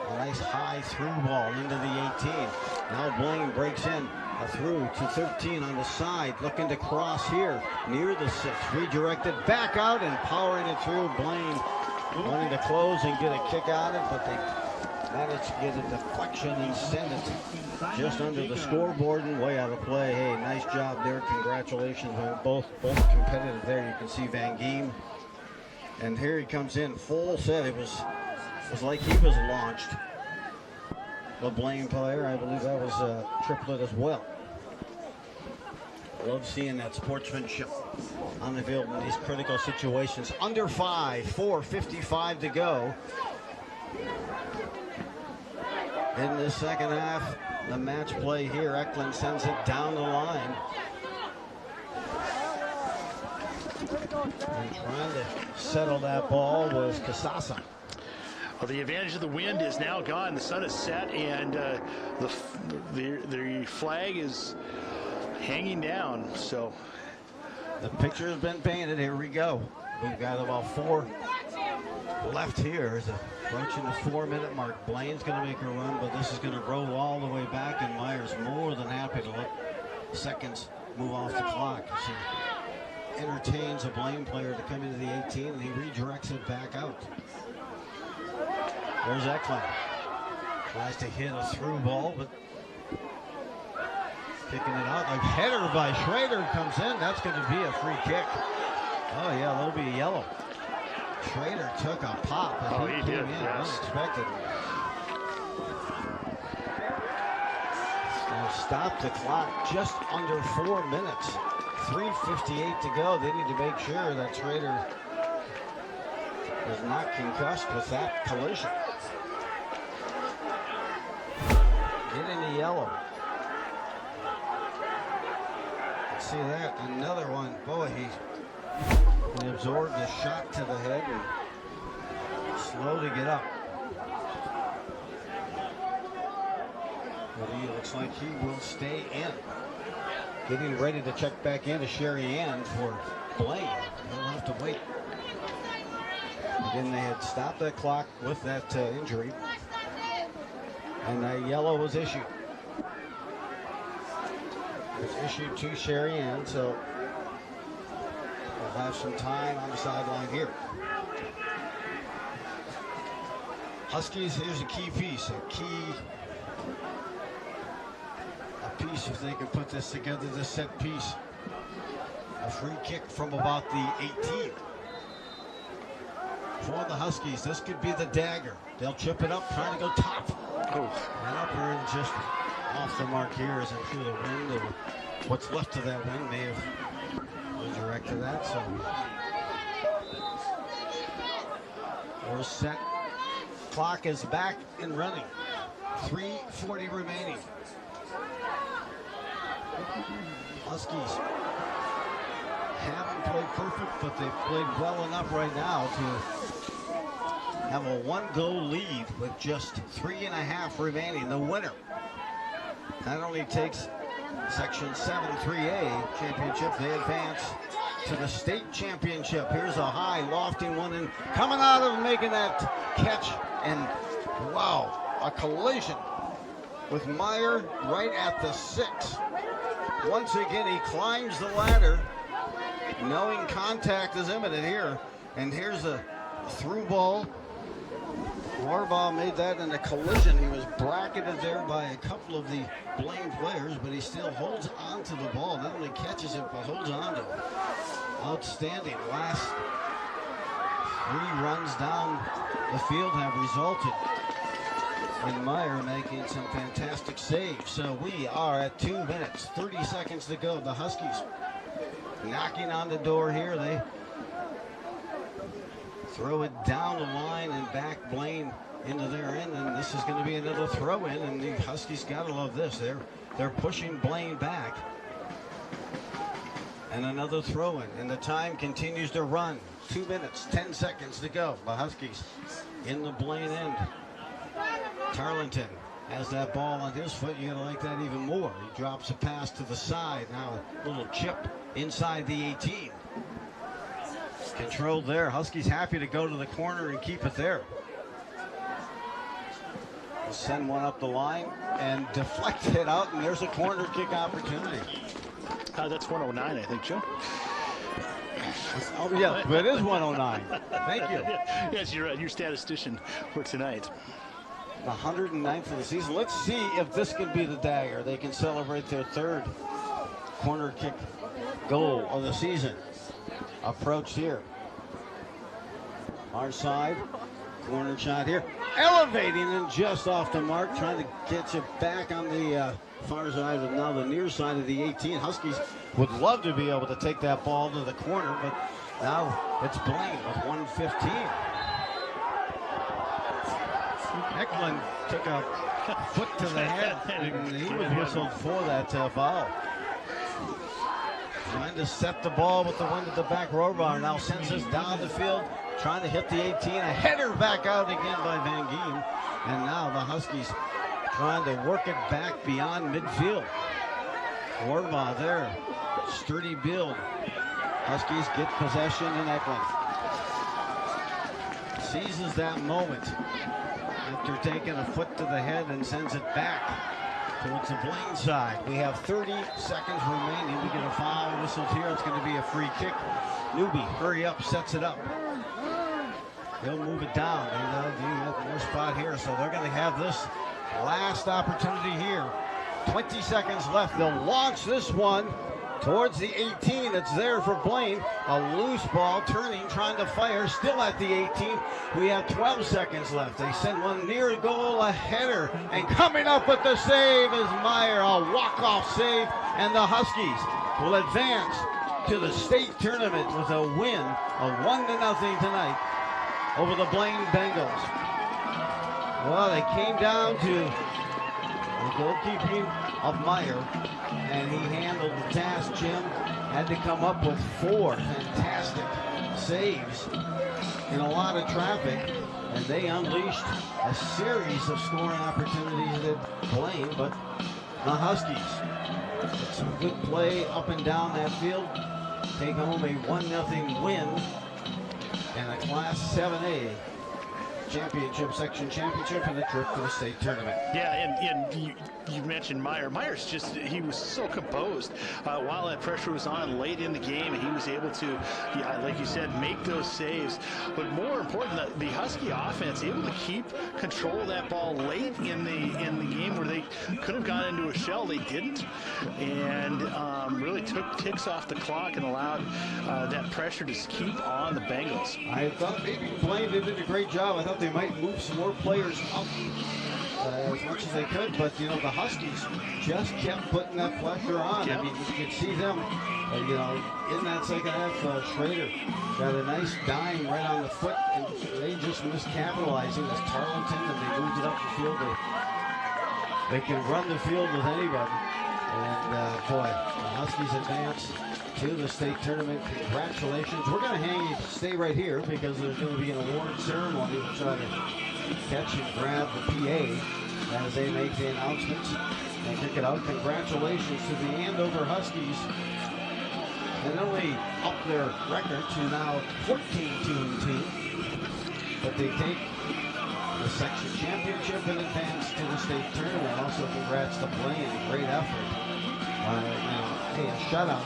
S3: A nice high through ball into the 18. Now Blaine breaks in. A through to 13 on the side. Looking to cross here near the 6. Redirected back out and powering it through. Blaine wanting to close and get a kick out of it, but they managed to get a deflection and send it just under the scoreboard and way out of play. Hey, nice job there. Congratulations on both competitive there. You can see Van Geem. And here he comes in full set. It was like he was launched. the Blaine player. I believe that was a triplet as well. Love seeing that sportsmanship on the field in these critical situations. Under 5, 4:55 to go. In the second half, the match play here. Eklund sends it down the line. And trying to settle that ball was Casasa.
S4: Well, the advantage of the wind is now gone. The sun is set, and the flag is hanging down. So
S3: the picture has been painted. Here we go. We've got about 4 left here. It's approaching the 4-minute mark. Blaine's going to make a run, but this is going to roll all the way back, and Myers more than happy to let seconds move off the clock. He entertains a Blaine player to come into the 18, and he redirects it back out. There's Eklund. Tries to hit a through ball, but kicking it out. A header by Schrader comes in. That's going to be a free kick. Oh, yeah, that'll be a yellow. Schrader took a pop.
S4: Oh, he did, yes.
S3: Unexpected. Now stop the clock just under 4 minutes. 3:58 to go. They need to make sure that Schrader is not concussed with that collision. Getting the yellow. See that? Another one. Boy, he absorbed the shot to the head and slow to get up. But he looks like he will stay in. Getting ready to check back into Sherry Ann for Blaine. He'll have to wait. Again, they had stopped that clock with that injury. And a yellow was issued. It was issued to Sherry Ann, so we'll have some time on the sideline here. Huskies, here's a key piece. A piece if they can put this together, this set piece. A free kick from about the 18. For the Huskies, this could be the dagger. They'll chip it up, trying to go top.
S4: Oh.
S3: And up here and just off the mark here as I'm sure the wind, or what's left of that wind, may have redirected that. So we're set. Clock is back and running. 3:40 remaining. Huskies haven't played perfect, but they've played well enough right now to have a 1-goal lead with just 3.5 remaining. The winner not only takes Section 7-3A championship, they advance to the state championship. Here's a high, lofty one, and coming out of making that catch, and wow, a collision with Meyer right at the 6. Once again, he climbs the ladder, knowing contact is imminent here. And here's a through ball. Warbaugh made that in a collision. He was bracketed there by a couple of the Blaine players, but he still holds on to the ball. Not only catches it, but holds on to it. Outstanding. Last 3 runs down the field have resulted in Meyer making some fantastic saves. So we are at 2 minutes, 30 seconds to go. The Huskies knocking on the door here. They throw it down the line and back Blaine into their end, and this is going to be another throw in, and the Huskies got to love this. They're pushing Blaine back. And another throw in, and the time continues to run. 2 minutes, 10 seconds to go. The Huskies in the Blaine end. Tarleton has that ball on his foot. You gotta like that even more. He drops a pass to the side. Now a little chip inside the 18. Controlled there. Huskies happy to go to the corner and keep it there. We'll send one up the line and deflect it out, and there's a corner kick opportunity.
S4: That's 109, I think, Joe.
S3: Oh, yeah, but it is 109. Thank you.
S4: Yes, you're your statistician for tonight.
S3: The 109th of the season. Let's see if this can be the dagger. They can celebrate their 3rd corner kick goal of the season. Approach here. Our side, Corner shot here. Elevating and just off the mark. Trying to get you back on the far side of now the near side of the 18. Huskies would love to be able to take that ball to the corner, but now it's Blaine with 1:15. Eklund took a foot to the head, and he was whistled for that foul. Trying to set the ball with the wind at the back. Rohrbaugh now sends us down the field, trying to hit the 18. A header back out again by Van Gien. And now the Huskies trying to work it back beyond midfield. Rohrbaugh there, sturdy build. Huskies get possession, and Eklund seizes that moment after taking a foot to the head and sends it back towards the Blaine side. We have 30 seconds remaining. We get a foul whistled here. It's going to be a free kick. Newby, hurry up, sets it up. They'll move it down. They have more spot here, so they're going to have this last opportunity here. 20 seconds left. They'll launch this one towards the 18. It's there for Blaine. A loose ball, turning, trying to fire, still at the 18. We have 12 seconds left. They send one near goal, a header, and coming up with the save is Meyer. A walk-off save, and the Huskies will advance to the state tournament with a win of 1-0 tonight over the Blaine Bengals. Well, they came down to the goalkeeping of Meyer, and he handled the task. Jim had to come up with 4 fantastic saves in a lot of traffic, and they unleashed a series of scoring opportunities at Blaine, but the Huskies did some good play up and down that field, take home a 1-0 win and a Class 7A section championship and a trip to the state tournament.
S4: Yeah, and you mentioned Meyer. Meyer's he was so composed while that pressure was on late in the game, and he was able to, like you said, make those saves. But more important, the Husky offense able to keep control of that ball late in the game where they could have gone into a shell. They didn't, and really took ticks off the clock and allowed that pressure to keep on the Bengals.
S3: I thought maybe Blaine did a great job. I thought they might move some more players up as much as they could, but the Huskies just kept putting that pressure on.
S4: Yep.
S3: I mean, you could see them, in that second half. Schrader got a nice dime right on the foot, and they just missed capitalizing as Tarleton, and they moved it up the field. They can run the field with anybody, and boy, the Huskies advance to the state tournament. Congratulations. We're going to stay right here because there's going to be an award ceremony. We'll try to catch and grab the PA as they make the announcements and kick it out. Congratulations to the Andover Huskies. And only up their record to now 14-2-2. But they take the section championship and advance to the state tournament. Also, congrats to Blaine. Great effort. Hey, a shutout.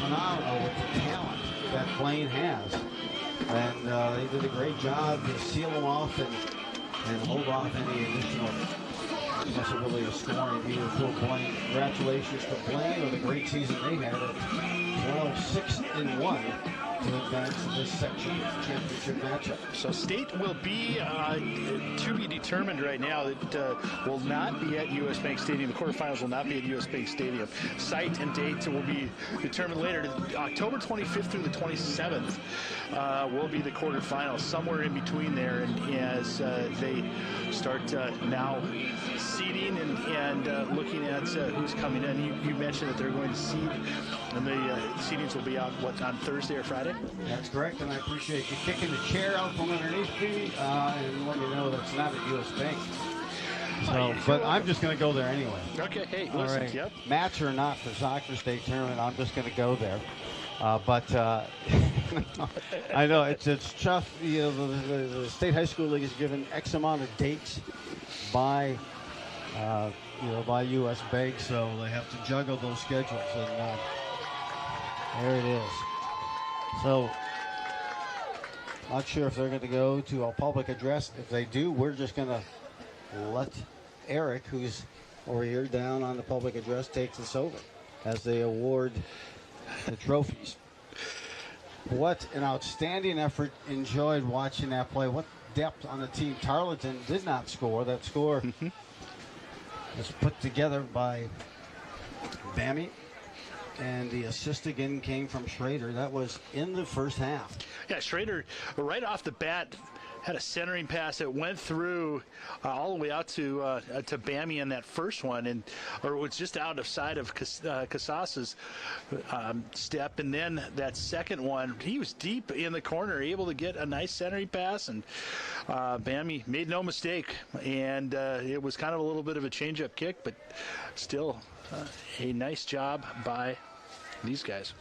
S3: Phenomenal with the talent that Blaine has, and they did a great job to seal them off and hold off any additional possibility of scoring either for Blaine. Congratulations to Blaine on the great season they had at 12-6-1 to advance to this section championship matchup.
S4: So state will be to be determined right now. It will not be at U.S. Bank Stadium. The quarterfinals will not be at U.S. Bank Stadium. Site and date will be determined later. October 25th through the 27th will be the quarterfinals, somewhere in between there. And as they start now seeding and looking at who's coming in, you mentioned that they're going to seed, and the seedings will be out, on Thursday or Friday?
S3: That's correct, and I appreciate you kicking the chair out from underneath me and letting me know that's not at U.S. Bank. So, but I'm just going to go there anyway.
S4: Okay, hey,
S3: all
S4: listen,
S3: right.
S4: Yep.
S3: Match or not for soccer state tournament, I'm just going to go there. But I know it's tough. The State High School League is given X amount of dates by by U.S. Bank, so they have to juggle those schedules, and there it is. So, not sure if they're going to go to a public address. If they do, we're just going to let Eric, who's over here down on the public address, take this over as they award the trophies. What an outstanding effort. Enjoyed watching that play. What depth on the team. Tarleton did not score. That score was put together by Bammy. And the assist again came from Schrader. That was in the first half.
S4: Yeah, Schrader, right off the bat, had a centering pass that went through all the way out to Bammy in that first one, or was just out of sight of Casas's step. And then that second one, he was deep in the corner, able to get a nice centering pass, and Bammy made no mistake. And it was kind of a little bit of a change-up kick, but still a nice job by these guys.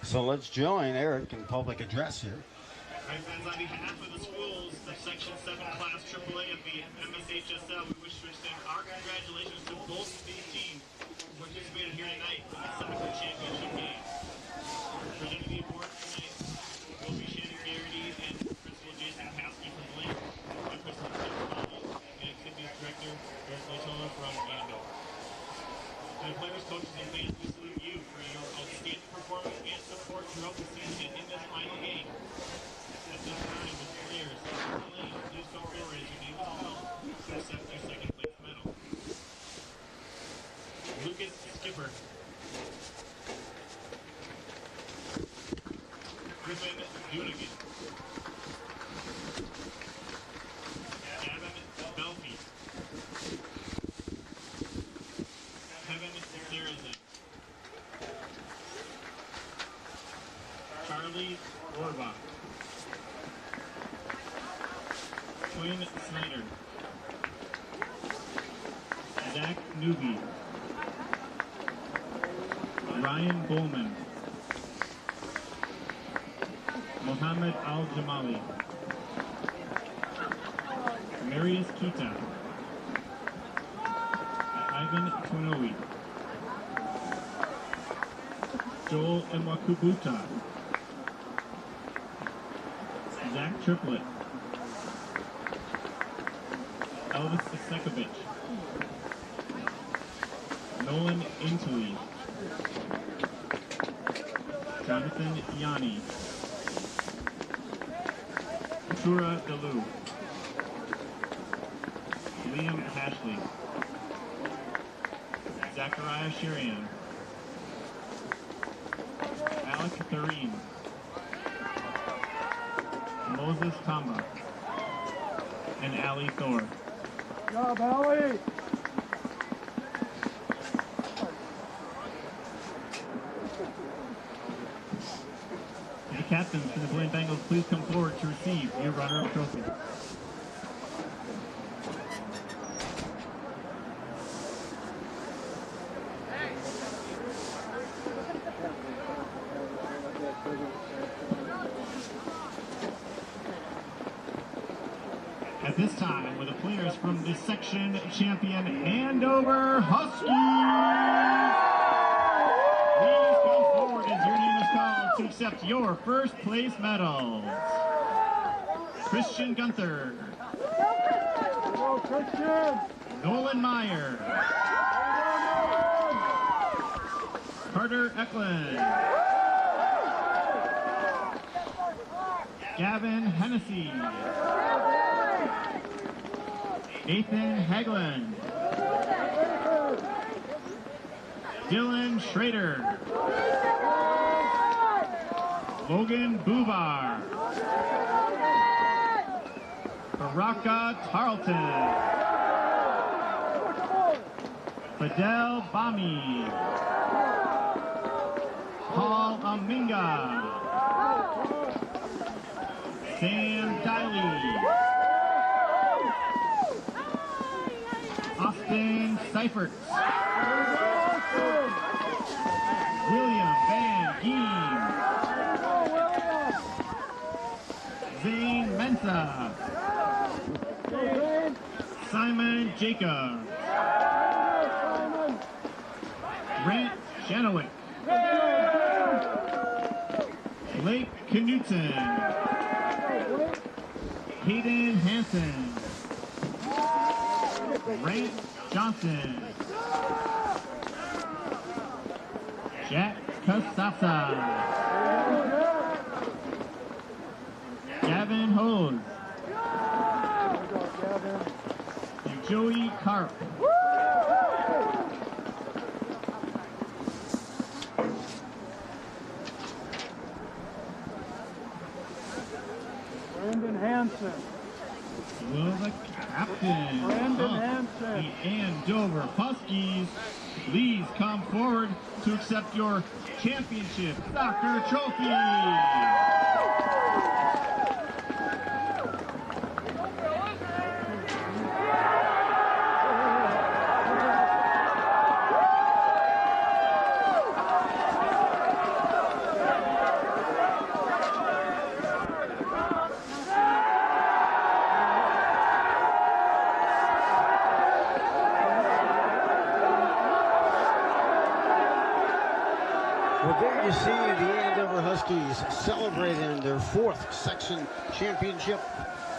S3: So let's join Eric in public address here.
S5: All right, friends, on behalf of the schools, the Section 7 Class AAA of the MSHSL, we wish to extend our congratulations to both of these teams who participated here tonight in the soccer championship game. Presenting the awards tonight will be Shannon Garrity and Principal Jason Paskey from Blaine, and Principal Tim Collins and Activities Director Eric Latola from Andover. To the players, coaches, and fans, we salute you for your outstanding performance and support throughout the season in this final game. At this time, with players, Blaine, please come forward as your name is called to accept your second place medal. Lucas Skipper. Griffin Dunigan. Gavin Belfi. Kevin Sarazen. Charlie Orbach. Quinn Snyder. Zach Newby. Ryan Bowman. Mohammed Al-Jamali. Marius Kita. Ivan Tonowi. Joel Mwakubuta. Zach Triplett. Elvis Sekovic. Nolan Intui. Jonathan Yanni. Shura Delu. Liam Hashley. Zachariah Sherian. Alec Thurin. Moses Tamba. And Ali Thor.
S2: Good job, Ali!
S5: The captains for the Blaine Bengals, please come forward to receive your runner-up trophy. At this time, with the players from the section champion Andover Huskies, please come forward as your name is called to accept your first place medals. Christian Gunther.
S2: Go, Christian!
S5: Nolan Meyer. Carter Eklund. Gavin Hennessy. Nathan Haglund. Dylan Schrader. Logan Buvar. Baraka Tarleton. Fidel Bami. Paul Aminga. Sam Diley. Austin Seifert. William Van Geen. Zane Mensa. Simon Jacob. Grant Janowick. Blake Knutson. Hayden Hansen. Ray Johnson. Jack Casasa. Gavin Hose. And Joey Karp.
S2: Brandon Hansen.
S5: Will the captain
S2: Brandon
S5: of
S2: Hansen.
S5: the Andover Huskies please come forward to accept your championship soccer trophy.
S3: Well, there you see the Andover Huskies celebrating their 4th section championship.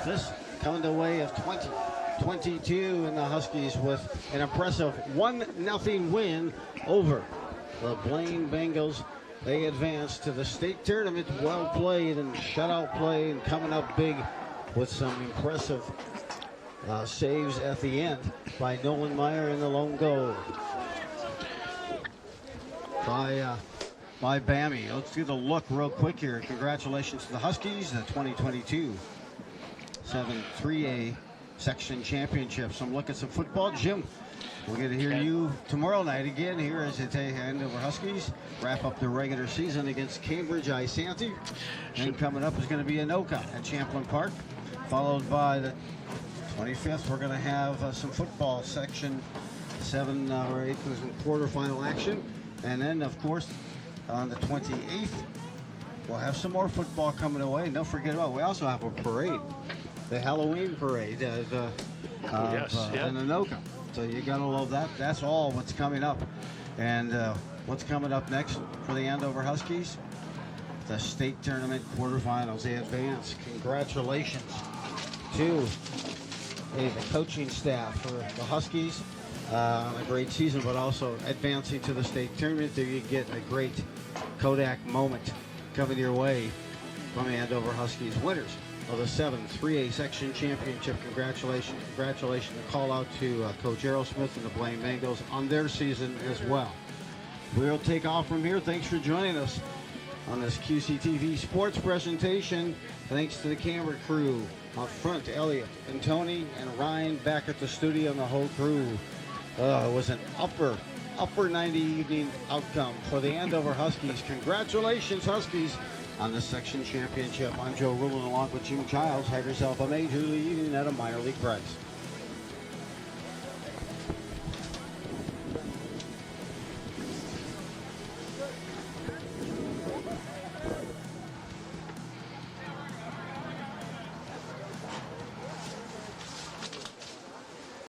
S3: This coming the way of 2022, and the Huskies with an impressive 1-0 win over the Blaine Bengals. They advance to the state tournament. Well played and shutout play, and coming up big with some impressive saves at the end by Nolan Meyer in the lone goal by Bammy. Let's do the look real quick here. Congratulations to the Huskies, the 2022 7-3A section championship. Some look at some football. Jim, we're going to hear you tomorrow night again here as the Andover Huskies wrap up the regular season against Cambridge Isante. And coming up is going to be Anoka at Champlain Park, followed by the 25th. We're going to have some football section 7 or 8 quarterfinal action. And then, of course, on the 28th, we'll have some more football coming away. And don't forget about, we also have a parade, the Halloween parade in Anoka. So you got to love that. That's all what's coming up. And what's coming up next for the Andover Huskies? The state tournament quarterfinals. They advance. Congratulations to the coaching staff for the Huskies. A great season, but also advancing to the state tournament. There you get a great Kodak moment coming your way from the Andover Huskies, winners of the 7-3A section championship. Congratulations. Congratulations. A call out to Coach Aerosmith and the Blaine Bengals on their season as well. We'll take off from here. Thanks for joining us on this QCTV sports presentation. Thanks to the camera crew up front, Elliot and Tony and Ryan back at the studio and the whole crew. It was an upper 90 evening outcome for the Andover Huskies. Congratulations, Huskies, on the section championship. I'm Joe Rulin along with Jim Childs. Have yourself a major league evening at a minor league price.